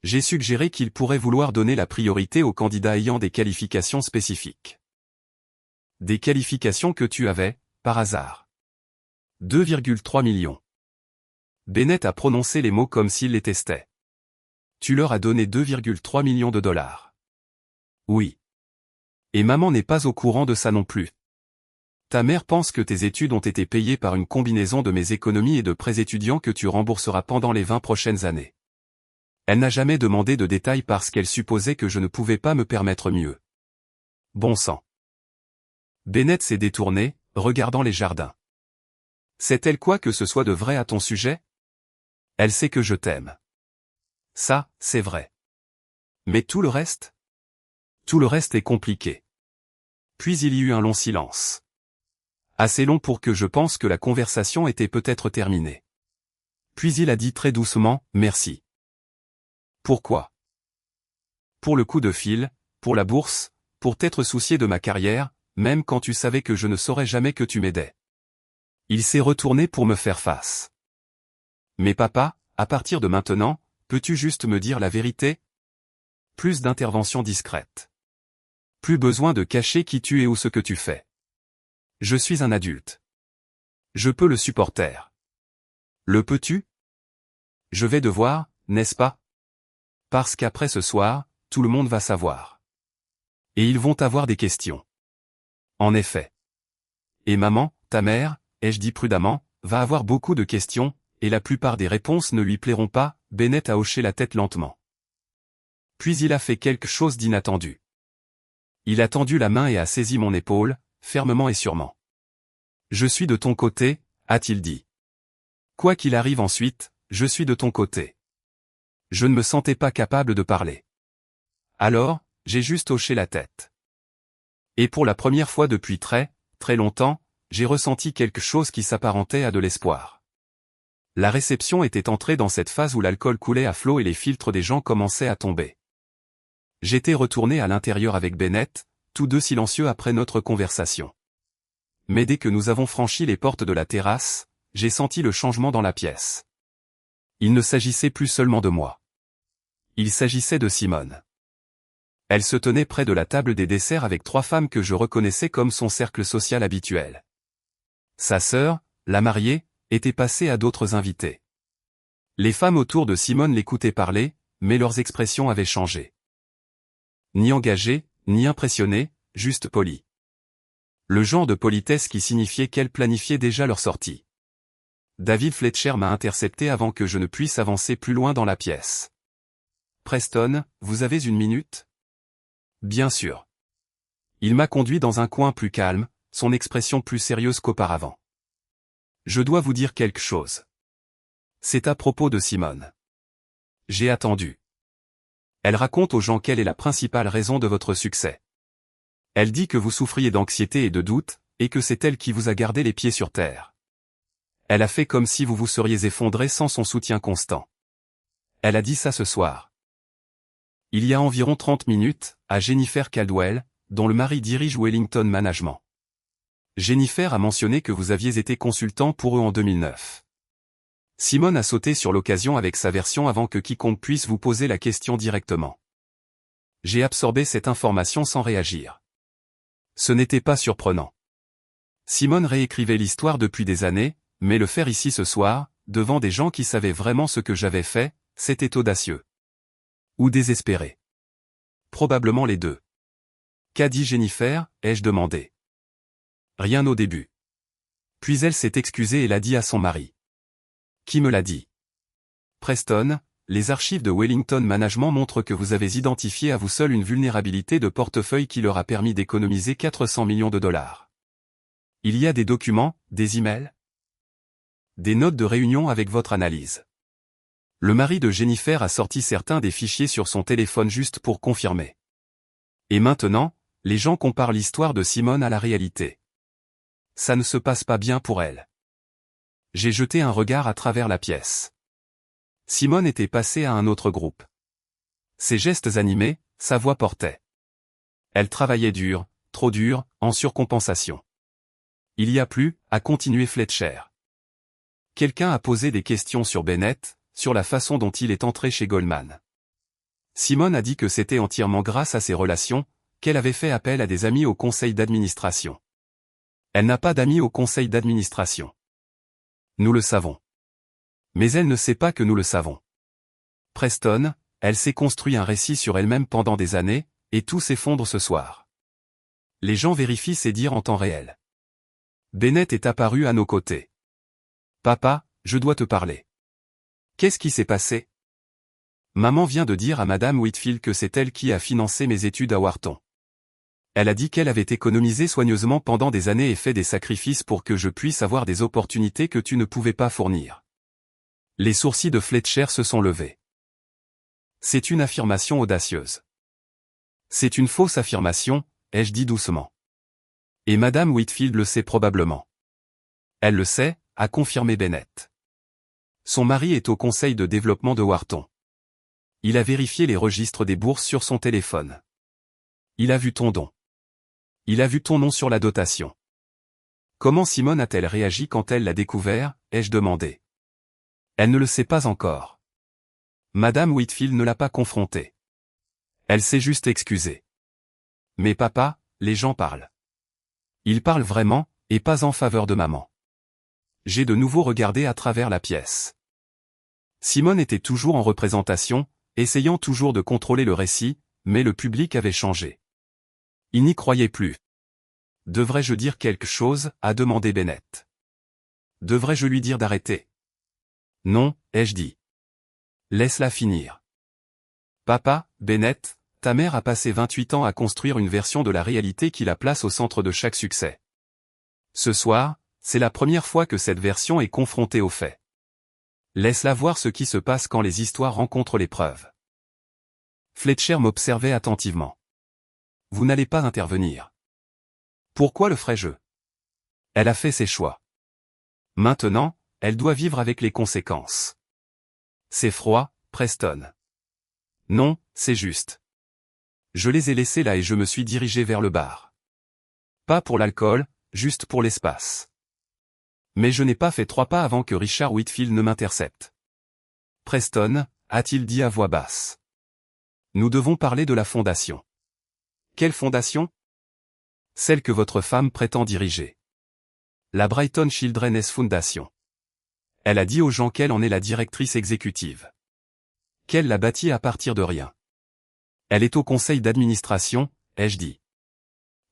J'ai suggéré qu'il pourrait vouloir donner la priorité aux candidats ayant des qualifications spécifiques. Des qualifications que tu avais, par hasard. 2,3 millions. Bennett a prononcé les mots comme s'il les testait. Tu leur as donné 2,3 millions de dollars. Oui. Et maman n'est pas au courant de ça non plus. Ta mère pense que tes études ont été payées par une combinaison de mes économies et de prêts étudiants que tu rembourseras pendant les 20 prochaines années. Elle n'a jamais demandé de détails parce qu'elle supposait que je ne pouvais pas me permettre mieux. Bon sang. Bennett s'est détourné, regardant les jardins. Sait-elle quoi que ce soit de vrai à ton sujet? Elle sait que je t'aime. Ça, c'est vrai. Mais tout le reste? Tout le reste est compliqué. Puis il y eut un long silence. Assez long pour que je pense que la conversation était peut-être terminée. Puis il a dit très doucement, merci. Pourquoi? Pour le coup de fil, pour la bourse, pour t'être soucié de ma carrière, même quand tu savais que je ne saurais jamais que tu m'aidais. Il s'est retourné pour me faire face. Mais papa, à partir de maintenant, peux-tu juste me dire la vérité? Plus d'interventions discrètes. Plus besoin de cacher qui tu es ou ce que tu fais. Je suis un adulte. Je peux le supporter. Le peux-tu? Je vais devoir, n'est-ce pas? Parce qu'après ce soir, tout le monde va savoir. Et ils vont avoir des questions. En effet. Et maman, ta mère, ai-je dit prudemment, va avoir beaucoup de questions, et la plupart des réponses ne lui plairont pas. Bennett a hoché la tête lentement. Puis il a fait quelque chose d'inattendu. Il a tendu la main et a saisi mon épaule, fermement et sûrement. Je suis de ton côté, a-t-il dit. Quoi qu'il arrive ensuite, je suis de ton côté. Je ne me sentais pas capable de parler. Alors, j'ai juste hoché la tête. Et pour la première fois depuis très, très longtemps, j'ai ressenti quelque chose qui s'apparentait à de l'espoir. La réception était entrée dans cette phase où l'alcool coulait à flot et les filtres des gens commençaient à tomber. J'étais retourné à l'intérieur avec Bennett, tous deux silencieux après notre conversation. Mais dès que nous avons franchi les portes de la terrasse, j'ai senti le changement dans la pièce. Il ne s'agissait plus seulement de moi. Il s'agissait de Simone. Elle se tenait près de la table des desserts avec 3 femmes que je reconnaissais comme son cercle social habituel. Sa sœur, la mariée, était passée à d'autres invités. Les femmes autour de Simone l'écoutaient parler, mais leurs expressions avaient changé. Ni engagées, ni impressionnées, juste polies. Le genre de politesse qui signifiait qu'elles planifiaient déjà leur sortie. David Fletcher m'a intercepté avant que je ne puisse avancer plus loin dans la pièce. Preston, vous avez une minute? Bien sûr. Il m'a conduit dans un coin plus calme, son expression plus sérieuse qu'auparavant. Je dois vous dire quelque chose. C'est à propos de Simone. J'ai attendu. Elle raconte aux gens quelle est la principale raison de votre succès. Elle dit que vous souffriez d'anxiété et de doute, et que c'est elle qui vous a gardé les pieds sur terre. Elle a fait comme si vous vous seriez effondré sans son soutien constant. Elle a dit ça ce soir. Il y a environ 30 minutes, à Jennifer Caldwell, dont le mari dirige Wellington Management. Jennifer a mentionné que vous aviez été consultant pour eux en 2009. Simone a sauté sur l'occasion avec sa version avant que quiconque puisse vous poser la question directement. J'ai absorbé cette information sans réagir. Ce n'était pas surprenant. Simone réécrivait l'histoire depuis des années, mais le faire ici ce soir, devant des gens qui savaient vraiment ce que j'avais fait, c'était audacieux. Ou désespéré. Probablement les deux. Qu'a dit Jennifer, ai-je demandé. Rien au début. Puis elle s'est excusée et l'a dit à son mari. Qui me l'a dit? Preston, les archives de Wellington Management montrent que vous avez identifié à vous seul une vulnérabilité de portefeuille qui leur a permis d'économiser 400 millions de dollars. Il y a des documents, des emails? Des notes de réunion avec votre analyse. Le mari de Jennifer a sorti certains des fichiers sur son téléphone juste pour confirmer. Et maintenant, les gens comparent l'histoire de Simone à la réalité. Ça ne se passe pas bien pour elle. J'ai jeté un regard à travers la pièce. Simone était passée à un autre groupe. Ses gestes animés, sa voix portait. Elle travaillait dur, trop dur, en surcompensation. Il y a plus, a continué Fletcher. Quelqu'un a posé des questions sur Bennett, sur la façon dont il est entré chez Goldman. Simone a dit que c'était entièrement grâce à ses relations, qu'elle avait fait appel à des amis au conseil d'administration. Elle n'a pas d'amis au conseil d'administration. Nous le savons. Mais elle ne sait pas que nous le savons. Preston, elle s'est construit un récit sur elle-même pendant des années, et tout s'effondre ce soir. Les gens vérifient ses dires en temps réel. Bennett est apparu à nos côtés. Papa, je dois te parler. Qu'est-ce qui s'est passé? Maman vient de dire à Madame Whitfield que c'est elle qui a financé mes études à Wharton. Elle a dit qu'elle avait économisé soigneusement pendant des années et fait des sacrifices pour que je puisse avoir des opportunités que tu ne pouvais pas fournir. Les sourcils de Fletcher se sont levés. C'est une affirmation audacieuse. C'est une fausse affirmation, ai-je dit doucement. Et Madame Whitfield le sait probablement. Elle le sait, a confirmé Bennett. Son mari est au conseil de développement de Wharton. Il a vérifié les registres des bourses sur son téléphone. Il a vu ton don. Il a vu ton nom sur la dotation. Comment Simone a-t-elle réagi quand elle l'a découvert, ai-je demandé. Elle ne le sait pas encore. Madame Whitfield ne l'a pas confrontée. Elle s'est juste excusée. Mais papa, les gens parlent. Ils parlent vraiment, et pas en faveur de maman. J'ai de nouveau regardé à travers la pièce. Simone était toujours en représentation, essayant toujours de contrôler le récit, mais le public avait changé. Il n'y croyait plus. Devrais-je dire quelque chose, a demandé Bennett. Devrais-je lui dire d'arrêter? Non, ai-je dit. Laisse-la finir. Papa, Bennett, ta mère a passé 28 ans à construire une version de la réalité qui la place au centre de chaque succès. Ce soir, c'est la première fois que cette version est confrontée aux faits. Laisse-la voir ce qui se passe quand les histoires rencontrent les preuves. Fletcher m'observait attentivement. Vous n'allez pas intervenir. Pourquoi le ferais-je? Elle a fait ses choix. Maintenant, elle doit vivre avec les conséquences. C'est froid, Preston. Non, c'est juste. Je les ai laissés là et je me suis dirigé vers le bar. Pas pour l'alcool, juste pour l'espace. Mais je n'ai pas fait 3 pas avant que Richard Whitfield ne m'intercepte. Preston, a-t-il dit à voix basse. Nous devons parler de la fondation. Quelle fondation? Celle que votre femme prétend diriger. La Brighton Children's Foundation. Elle a dit aux gens qu'elle en est la directrice exécutive. Qu'elle l'a bâtie à partir de rien. Elle est au conseil d'administration, ai-je dit.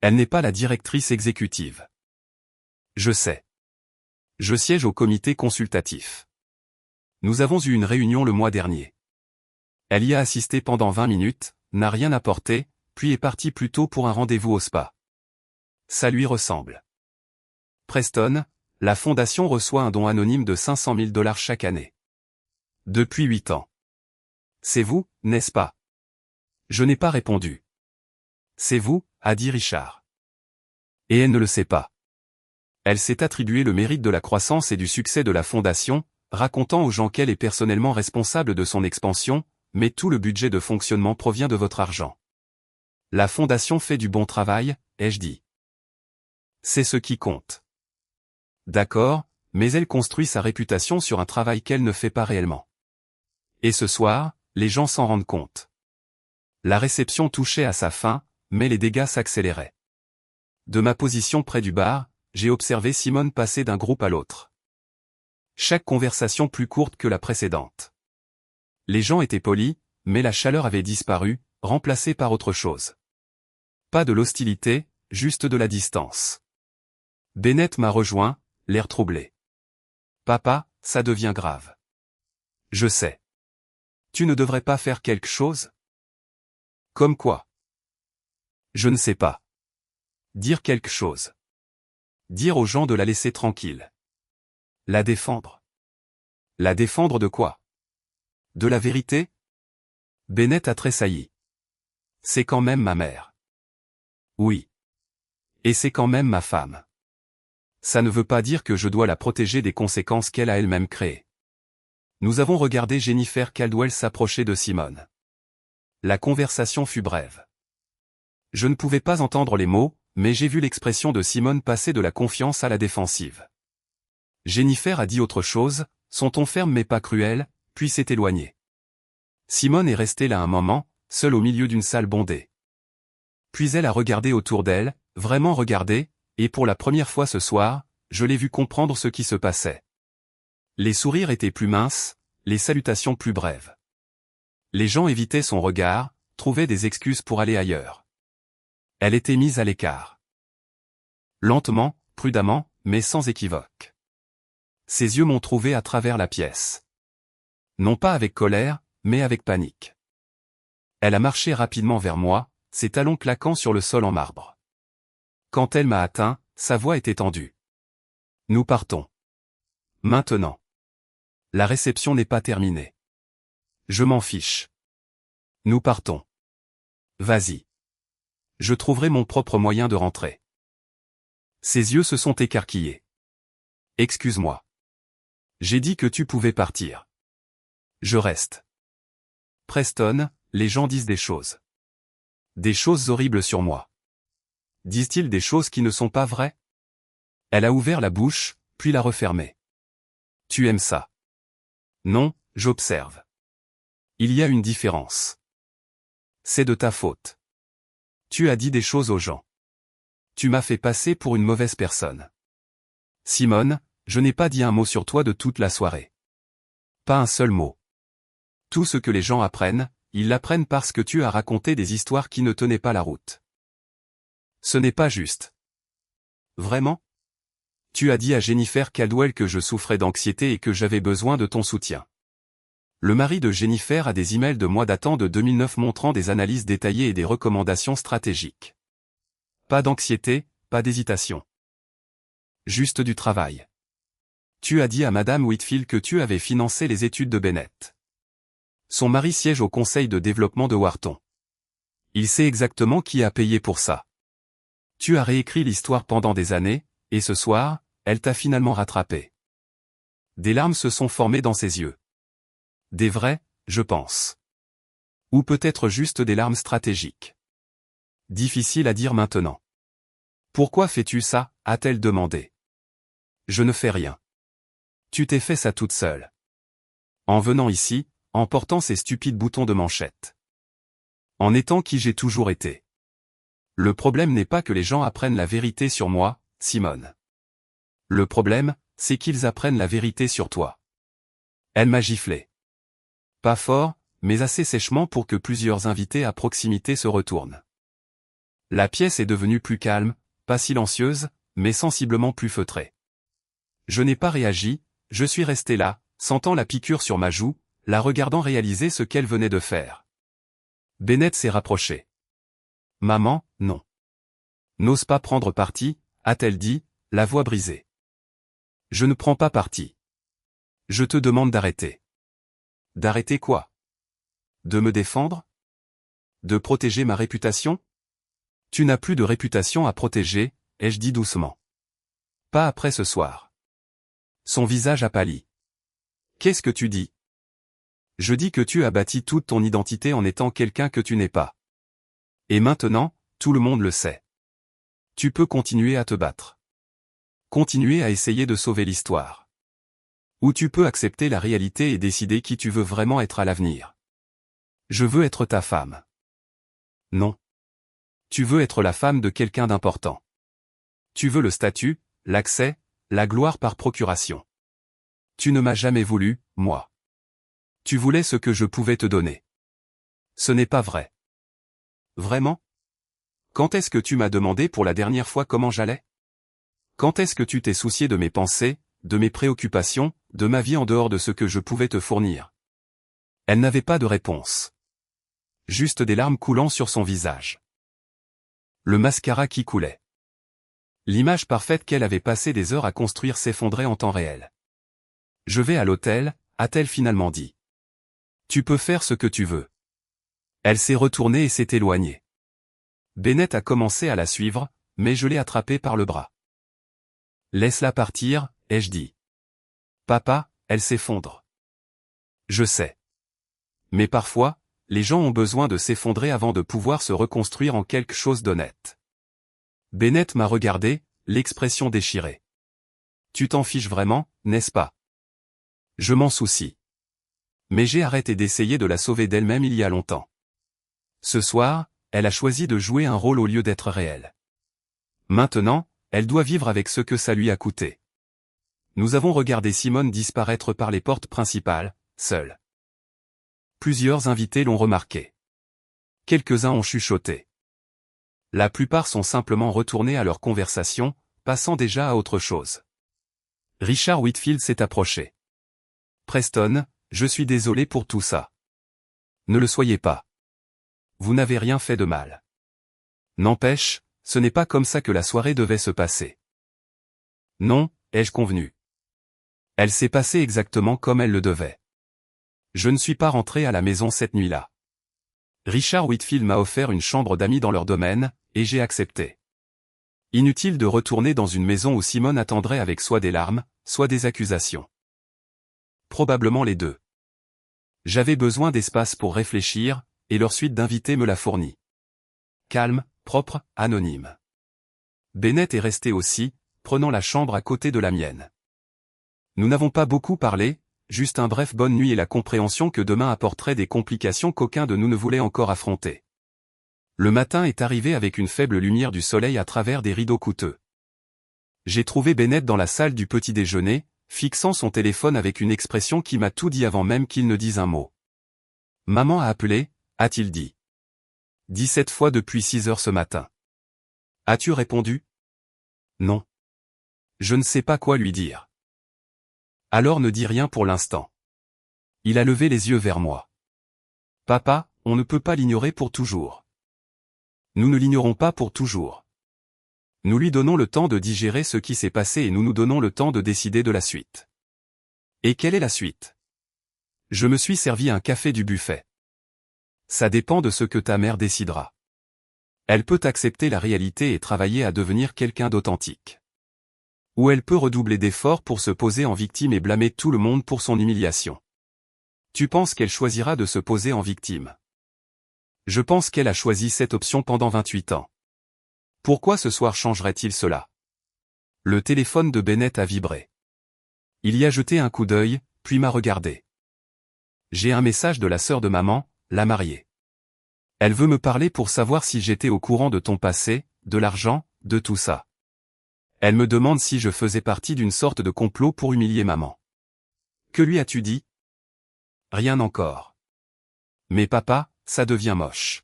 Elle n'est pas la directrice exécutive. Je sais. Je siège au comité consultatif. Nous avons eu une réunion le mois dernier. Elle y a assisté pendant 20 minutes, n'a rien apporté, puis est partie plus tôt pour un rendez-vous au spa. Ça lui ressemble. Preston, la fondation reçoit un don anonyme de 500 000 $ chaque année. Depuis 8 ans. C'est vous, n'est-ce pas? Je n'ai pas répondu. C'est vous, a dit Richard. Et elle ne le sait pas. Elle s'est attribué le mérite de la croissance et du succès de la fondation, racontant aux gens qu'elle est personnellement responsable de son expansion, mais tout le budget de fonctionnement provient de votre argent. La fondation fait du bon travail, ai-je dit. C'est ce qui compte. D'accord, mais elle construit sa réputation sur un travail qu'elle ne fait pas réellement. Et ce soir, les gens s'en rendent compte. La réception touchait à sa fin, mais les dégâts s'accéléraient. De ma position près du bar, j'ai observé Simone passer d'un groupe à l'autre. Chaque conversation plus courte que la précédente. Les gens étaient polis, mais la chaleur avait disparu, remplacée par autre chose. Pas de l'hostilité, juste de la distance. Bennett m'a rejoint, l'air troublé. Papa, ça devient grave. Je sais. Tu ne devrais pas faire quelque chose? Comme quoi? Je ne sais pas. Dire quelque chose. Dire aux gens de la laisser tranquille. La défendre. La défendre de quoi? De la vérité? Bennett a tressailli. C'est quand même ma mère. Oui. Et c'est quand même ma femme. Ça ne veut pas dire que je dois la protéger des conséquences qu'elle a elle-même créées. Nous avons regardé Jennifer Caldwell s'approcher de Simone. La conversation fut brève. Je ne pouvais pas entendre les mots, mais j'ai vu l'expression de Simone passer de la confiance à la défensive. Jennifer a dit autre chose, son ton ferme mais pas cruel, puis s'est éloignée. Simone est restée là un moment, seule au milieu d'une salle bondée. Puis elle a regardé autour d'elle, vraiment regardé, et pour la première fois ce soir, je l'ai vu comprendre ce qui se passait. Les sourires étaient plus minces, les salutations plus brèves. Les gens évitaient son regard, trouvaient des excuses pour aller ailleurs. Elle était mise à l'écart. Lentement, prudemment, mais sans équivoque. Ses yeux m'ont trouvé à travers la pièce. Non pas avec colère, mais avec panique. Elle a marché rapidement vers moi, ses talons claquant sur le sol en marbre. Quand elle m'a atteint, sa voix était tendue. Nous partons. Maintenant. La réception n'est pas terminée. Je m'en fiche. Nous partons. Vas-y. Je trouverai mon propre moyen de rentrer. Ses yeux se sont écarquillés. Excuse-moi. J'ai dit que tu pouvais partir. Je reste. Preston, les gens disent des choses. Des choses horribles sur moi. Disent-ils des choses qui ne sont pas vraies? Elle a ouvert la bouche, puis l'a refermée. Tu aimes ça? Non, j'observe. Il y a une différence. C'est de ta faute. Tu as dit des choses aux gens. Tu m'as fait passer pour une mauvaise personne. Simone, je n'ai pas dit un mot sur toi de toute la soirée. Pas un seul mot. Tout ce que les gens apprennent, ils l'apprennent parce que tu as raconté des histoires qui ne tenaient pas la route. Ce n'est pas juste. Vraiment? Tu as dit à Jennifer Caldwell que je souffrais d'anxiété et que j'avais besoin de ton soutien. Le mari de Jennifer a des emails de moi datant de 2009 montrant des analyses détaillées et des recommandations stratégiques. Pas d'anxiété, pas d'hésitation. Juste du travail. Tu as dit à Madame Whitfield que tu avais financé les études de Bennett. Son mari siège au conseil de développement de Wharton. Il sait exactement qui a payé pour ça. Tu as réécrit l'histoire pendant des années, et ce soir, elle t'a finalement rattrapé. Des larmes se sont formées dans ses yeux. Des vraies, je pense. Ou peut-être juste des larmes stratégiques. Difficile à dire maintenant. Pourquoi fais-tu ça? A-t-elle demandé. Je ne fais rien. Tu t'es fait ça toute seule. En venant ici, en portant ces stupides boutons de manchette. En étant qui j'ai toujours été. Le problème n'est pas que les gens apprennent la vérité sur moi, Simone. Le problème, c'est qu'ils apprennent la vérité sur toi. Elle m'a giflé. Pas fort, mais assez sèchement pour que plusieurs invités à proximité se retournent. La pièce est devenue plus calme, pas silencieuse, mais sensiblement plus feutrée. Je n'ai pas réagi, je suis resté là, sentant la piqûre sur ma joue, la regardant réaliser ce qu'elle venait de faire. Bennett s'est rapproché. Maman, non. N'ose pas prendre parti, a-t-elle dit, la voix brisée. Je ne prends pas parti. Je te demande d'arrêter. D'arrêter quoi? De me défendre? De protéger ma réputation? Tu n'as plus de réputation à protéger, ai-je dit doucement. Pas après ce soir. Son visage a pâli. Qu'est-ce que tu dis? Je dis que tu as bâti toute ton identité en étant quelqu'un que tu n'es pas. Et maintenant, tout le monde le sait. Tu peux continuer à te battre. Continuer à essayer de sauver l'histoire. Ou tu peux accepter la réalité et décider qui tu veux vraiment être à l'avenir. Je veux être ta femme. Non. Tu veux être la femme de quelqu'un d'important. Tu veux le statut, l'accès, la gloire par procuration. Tu ne m'as jamais voulu, moi. Tu voulais ce que je pouvais te donner. Ce n'est pas vrai. Vraiment? Quand est-ce que tu m'as demandé pour la dernière fois comment j'allais? Quand est-ce que tu t'es soucié de mes pensées, de mes préoccupations, de ma vie en dehors de ce que je pouvais te fournir? Elle n'avait pas de réponse. Juste des larmes coulant sur son visage. Le mascara qui coulait. L'image parfaite qu'elle avait passé des heures à construire s'effondrait en temps réel. Je vais à l'hôtel, a-t-elle finalement dit. Tu peux faire ce que tu veux. Elle s'est retournée et s'est éloignée. Bennett a commencé à la suivre, mais je l'ai attrapée par le bras. Laisse-la partir, ai-je dit. Papa, elle s'effondre. Je sais. Mais parfois, les gens ont besoin de s'effondrer avant de pouvoir se reconstruire en quelque chose d'honnête. Bennett m'a regardé, l'expression déchirée. Tu t'en fiches vraiment, n'est-ce pas? Je m'en soucie. Mais j'ai arrêté d'essayer de la sauver d'elle-même il y a longtemps. Ce soir, elle a choisi de jouer un rôle au lieu d'être réelle. Maintenant, elle doit vivre avec ce que ça lui a coûté. Nous avons regardé Simone disparaître par les portes principales, seule. Plusieurs invités l'ont remarqué. Quelques-uns ont chuchoté. La plupart sont simplement retournés à leur conversation, passant déjà à autre chose. Richard Whitfield s'est approché. Preston, je suis désolé pour tout ça. Ne le soyez pas. Vous n'avez rien fait de mal. N'empêche, ce n'est pas comme ça que la soirée devait se passer. Non, ai-je convenu. Elle s'est passée exactement comme elle le devait. Je ne suis pas rentré à la maison cette nuit-là. Richard Whitfield m'a offert une chambre d'amis dans leur domaine, et j'ai accepté. Inutile de retourner dans une maison où Simone attendrait avec soit des larmes, soit des accusations. Probablement les deux. J'avais besoin d'espace pour réfléchir, et leur suite d'invités me l'a fourni. calme, propre, anonyme. Bennett est resté aussi, prenant la chambre à côté de la mienne. Nous n'avons pas beaucoup parlé, juste un bref bonne nuit et la compréhension que demain apporterait des complications qu'aucun de nous ne voulait encore affronter. Le matin est arrivé avec une faible lumière du soleil à travers des rideaux coûteux. J'ai trouvé Bennett dans la salle du petit déjeuner, fixant son téléphone avec une expression qui m'a tout dit avant même qu'il ne dise un mot. « Maman a appelé », a-t-il dit. 17 fois depuis 6 heures ce matin. As-tu répondu? Non. Je ne sais pas quoi lui dire. Alors ne dis rien pour l'instant. Il a levé les yeux vers moi. Papa, on ne peut pas l'ignorer pour toujours. Nous ne l'ignorons pas pour toujours. Nous lui donnons le temps de digérer ce qui s'est passé et nous nous donnons le temps de décider de la suite. Et quelle est la suite? Je me suis servi un café du buffet. Ça dépend de ce que ta mère décidera. Elle peut accepter la réalité et travailler à devenir quelqu'un d'authentique. Ou elle peut redoubler d'efforts pour se poser en victime et blâmer tout le monde pour son humiliation. Tu penses qu'elle choisira de se poser en victime? Je pense qu'elle a choisi cette option pendant 28 ans. Pourquoi ce soir changerait-il cela? Le téléphone de Bennett a vibré. Il y a jeté un coup d'œil, puis m'a regardé. J'ai un message de la sœur de maman, la mariée. Elle veut me parler pour savoir si j'étais au courant de ton passé, de l'argent, de tout ça. Elle me demande si je faisais partie d'une sorte de complot pour humilier maman. Que lui as-tu dit? Rien encore. Mais papa, ça devient moche.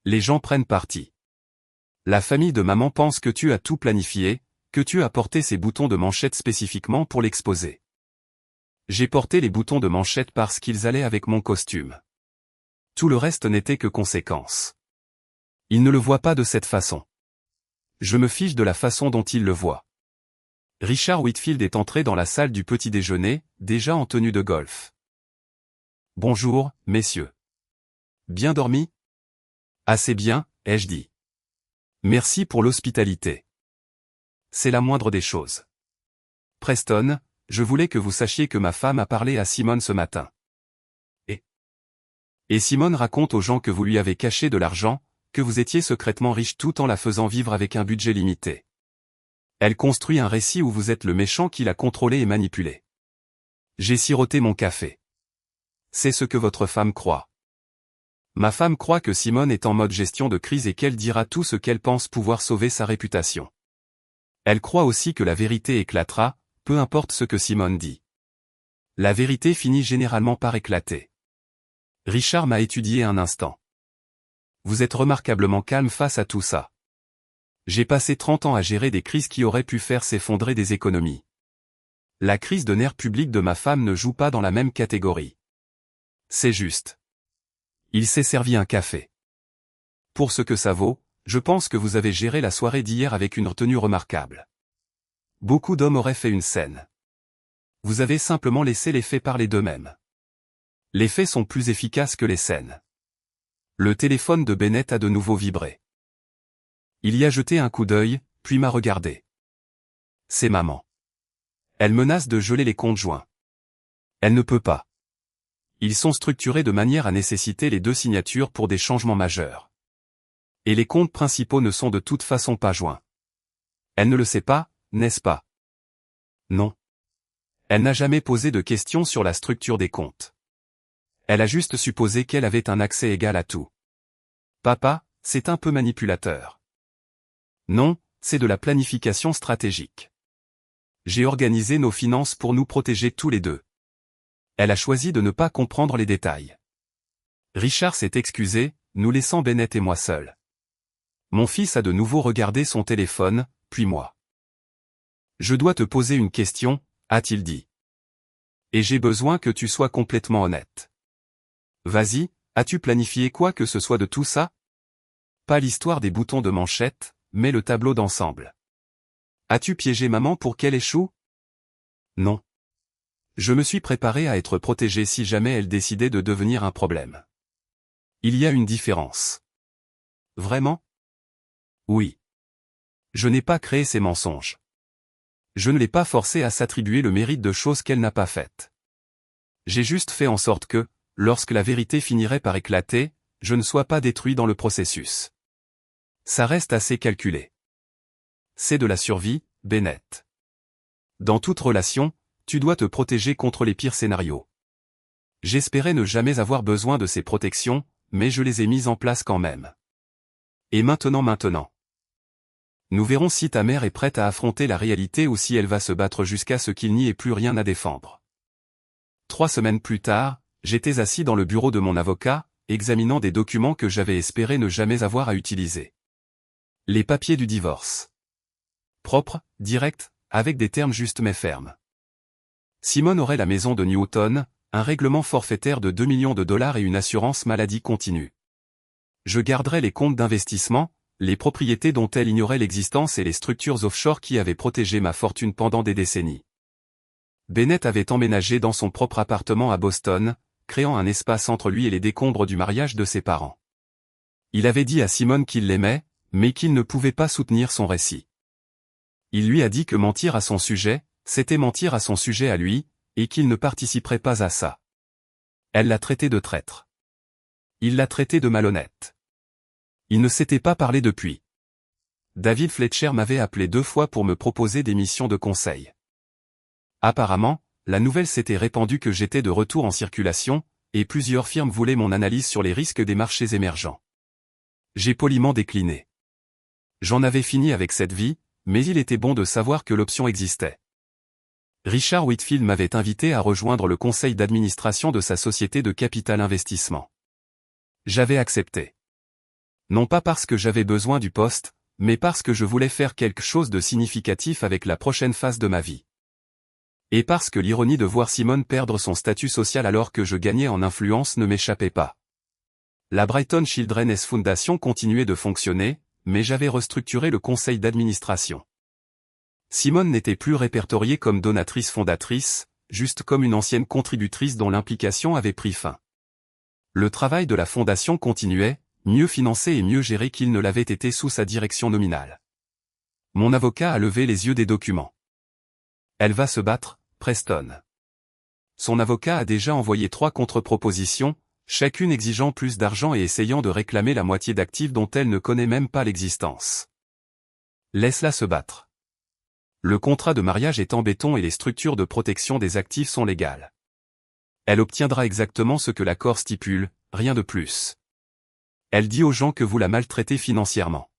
Les gens prennent parti. La famille de maman pense que tu as tout planifié, que tu as porté ces boutons de manchette spécifiquement pour l'exposer. J'ai porté les boutons de manchette parce qu'ils allaient avec mon costume. Tout le reste n'était que conséquence. Ils ne le voient pas de cette façon. Je me fiche de la façon dont ils le voient. Richard Whitfield est entré dans la salle du petit déjeuner, déjà en tenue de golf. Bonjour, messieurs. Bien dormi? Assez bien, ai-je dit. Merci pour l'hospitalité. C'est la moindre des choses. Preston, je voulais que vous sachiez que ma femme a parlé à Simone ce matin. Et Simone raconte aux gens que vous lui avez caché de l'argent, que vous étiez secrètement riche tout en la faisant vivre avec un budget limité. Elle construit un récit où vous êtes le méchant qui l'a contrôlé et manipulé. J'ai siroté mon café. C'est ce que votre femme croit. Ma femme croit que Simone est en mode gestion de crise et qu'elle dira tout ce qu'elle pense pouvoir sauver sa réputation. Elle croit aussi que la vérité éclatera, peu importe ce que Simone dit. La vérité finit généralement par éclater. Richard m'a étudié un instant. Vous êtes remarquablement calme face à tout ça. J'ai passé 30 ans à gérer des crises qui auraient pu faire s'effondrer des économies. La crise de nerfs publics de ma femme ne joue pas dans la même catégorie. C'est juste. Il s'est servi un café. Pour ce que ça vaut, je pense que vous avez géré la soirée d'hier avec une retenue remarquable. Beaucoup d'hommes auraient fait une scène. Vous avez simplement laissé les faits parler d'eux-mêmes. Les faits sont plus efficaces que les scènes. Le téléphone de Bennett a de nouveau vibré. Il y a jeté un coup d'œil, puis m'a regardé. C'est maman. Elle menace de geler les comptes joints. Elle ne peut pas. Ils sont structurés de manière à nécessiter les 2 signatures pour des changements majeurs. Et les comptes principaux ne sont de toute façon pas joints. Elle ne le sait pas, n'est-ce pas? Non. Elle n'a jamais posé de questions sur la structure des comptes. Elle a juste supposé qu'elle avait un accès égal à tout. Papa, c'est un peu manipulateur. Non, c'est de la planification stratégique. J'ai organisé nos finances pour nous protéger tous les deux. Elle a choisi de ne pas comprendre les détails. Richard s'est excusé, nous laissant Bennett et moi seuls. Mon fils a de nouveau regardé son téléphone, puis moi. Je dois te poser une question, a-t-il dit. Et j'ai besoin que tu sois complètement honnête. Vas-y, as-tu planifié quoi que ce soit de tout ça? Pas l'histoire des boutons de manchette, mais le tableau d'ensemble. As-tu piégé maman pour qu'elle échoue? Non. Je me suis préparé à être protégé si jamais elle décidait de devenir un problème. Il y a une différence. Vraiment? Oui. Je n'ai pas créé ces mensonges. Je ne l'ai pas forcée à s'attribuer le mérite de choses qu'elle n'a pas faites. J'ai juste fait en sorte que, lorsque la vérité finirait par éclater, je ne sois pas détruit dans le processus. Ça reste assez calculé. C'est de la survie, Bennett. Dans toute relation, tu dois te protéger contre les pires scénarios. J'espérais ne jamais avoir besoin de ces protections, mais je les ai mises en place quand même. Et maintenant. Nous verrons si ta mère est prête à affronter la réalité ou si elle va se battre jusqu'à ce qu'il n'y ait plus rien à défendre. 3 semaines plus tard, j'étais assis dans le bureau de mon avocat, examinant des documents que j'avais espéré ne jamais avoir à utiliser. Les papiers du divorce. Propres, directs, avec des termes justes mais fermes. Simone aurait la maison de Newton, un règlement forfaitaire de 2 millions de dollars et une assurance maladie continue. Je garderais les comptes d'investissement, les propriétés dont elle ignorait l'existence et les structures offshore qui avaient protégé ma fortune pendant des décennies. Bennett avait emménagé dans son propre appartement à Boston, créant un espace entre lui et les décombres du mariage de ses parents. Il avait dit à Simone qu'il l'aimait, mais qu'il ne pouvait pas soutenir son récit. Il lui a dit que mentir à son sujet, c'était mentir à son sujet à lui, et qu'il ne participerait pas à ça. Elle l'a traité de traître. Il l'a traité de malhonnête. Il ne s'était pas parlé depuis. David Fletcher m'avait appelé 2 fois pour me proposer des missions de conseil. Apparemment, la nouvelle s'était répandue que j'étais de retour en circulation, et plusieurs firmes voulaient mon analyse sur les risques des marchés émergents. J'ai poliment décliné. J'en avais fini avec cette vie, mais il était bon de savoir que l'option existait. Richard Whitfield m'avait invité à rejoindre le conseil d'administration de sa société de capital investissement. J'avais accepté. Non pas parce que j'avais besoin du poste, mais parce que je voulais faire quelque chose de significatif avec la prochaine phase de ma vie. Et parce que l'ironie de voir Simone perdre son statut social alors que je gagnais en influence ne m'échappait pas. La Brighton Children's Foundation continuait de fonctionner, mais j'avais restructuré le conseil d'administration. Simone n'était plus répertoriée comme donatrice-fondatrice, juste comme une ancienne contributrice dont l'implication avait pris fin. Le travail de la fondation continuait, mieux financé et mieux géré qu'il ne l'avait été sous sa direction nominale. Mon avocat a levé les yeux des documents. Elle va se battre, Preston. Son avocat a déjà envoyé 3 contre-propositions, chacune exigeant plus d'argent et essayant de réclamer la moitié d'actifs dont elle ne connaît même pas l'existence. Laisse-la se battre. Le contrat de mariage est en béton et les structures de protection des actifs sont légales. Elle obtiendra exactement ce que l'accord stipule, rien de plus. Elle dit aux gens que vous la maltraitez financièrement.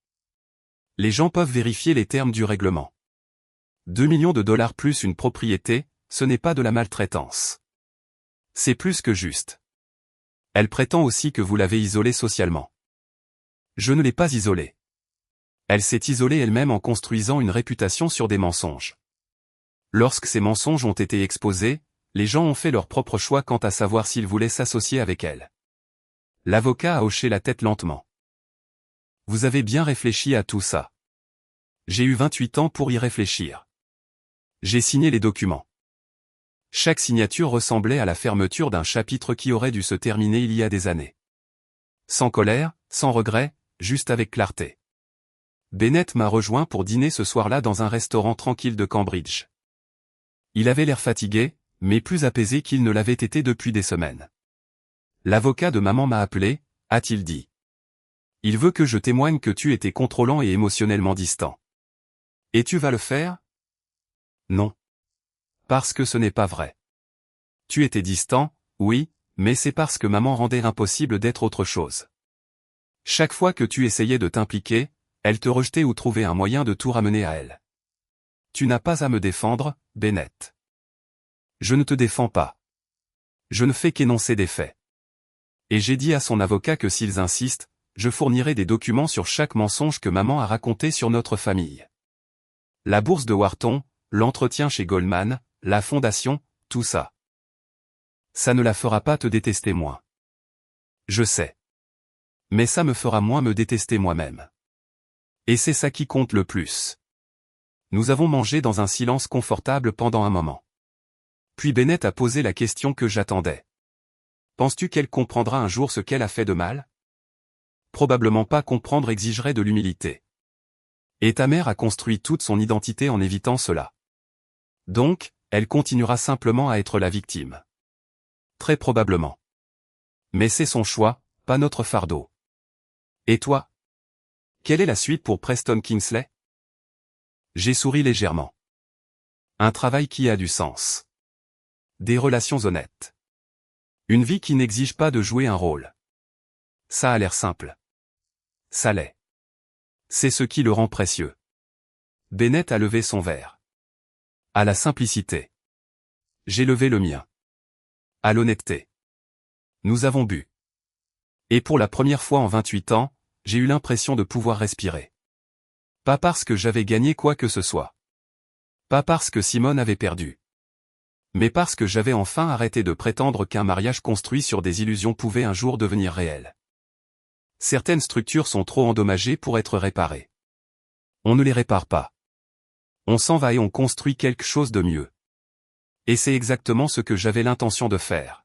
Les gens peuvent vérifier les termes du règlement. 2 millions de dollars plus une propriété, ce n'est pas de la maltraitance. C'est plus que juste. Elle prétend aussi que vous l'avez isolée socialement. Je ne l'ai pas isolée. Elle s'est isolée elle-même en construisant une réputation sur des mensonges. Lorsque ces mensonges ont été exposés, les gens ont fait leur propre choix quant à savoir s'ils voulaient s'associer avec elle. L'avocat a hoché la tête lentement. Vous avez bien réfléchi à tout ça. J'ai eu 28 ans pour y réfléchir. J'ai signé les documents. Chaque signature ressemblait à la fermeture d'un chapitre qui aurait dû se terminer il y a des années. Sans colère, sans regret, juste avec clarté. Bennett m'a rejoint pour dîner ce soir-là dans un restaurant tranquille de Cambridge. Il avait l'air fatigué, mais plus apaisé qu'il ne l'avait été depuis des semaines. L'avocat de maman m'a appelé, a-t-il dit. Il veut que je témoigne que tu étais contrôlant et émotionnellement distant. Et tu vas le faire? Non. Parce que ce n'est pas vrai. Tu étais distant, oui, mais c'est parce que maman rendait impossible d'être autre chose. Chaque fois que tu essayais de t'impliquer, elle te rejetait ou trouvait un moyen de tout ramener à elle. Tu n'as pas à me défendre, Bennett. Je ne te défends pas. Je ne fais qu'énoncer des faits. Et j'ai dit à son avocat que s'ils insistent, je fournirai des documents sur chaque mensonge que maman a raconté sur notre famille. La bourse de Wharton, l'entretien chez Goldman, la fondation, tout ça. Ça ne la fera pas te détester moins. Je sais. Mais ça me fera moins me détester moi-même. Et c'est ça qui compte le plus. Nous avons mangé dans un silence confortable pendant un moment. Puis Bennett a posé la question que j'attendais. Penses-tu qu'elle comprendra un jour ce qu'elle a fait de mal? Probablement pas. Comprendre exigerait de l'humilité. Et ta mère a construit toute son identité en évitant cela. Donc, elle continuera simplement à être la victime. Très probablement. Mais c'est son choix, pas notre fardeau. Et toi? Quelle est la suite pour Preston Kingsley? J'ai souri légèrement. Un travail qui a du sens. Des relations honnêtes. Une vie qui n'exige pas de jouer un rôle. Ça a l'air simple. Ça l'est. C'est ce qui le rend précieux. Bennett a levé son verre. À la simplicité. J'ai levé le mien. À l'honnêteté. Nous avons bu. Et pour la première fois en 28 ans, j'ai eu l'impression de pouvoir respirer. Pas parce que j'avais gagné quoi que ce soit. Pas parce que Simone avait perdu. Mais parce que j'avais enfin arrêté de prétendre qu'un mariage construit sur des illusions pouvait un jour devenir réel. Certaines structures sont trop endommagées pour être réparées. On ne les répare pas. On s'en va et on construit quelque chose de mieux. Et c'est exactement ce que j'avais l'intention de faire.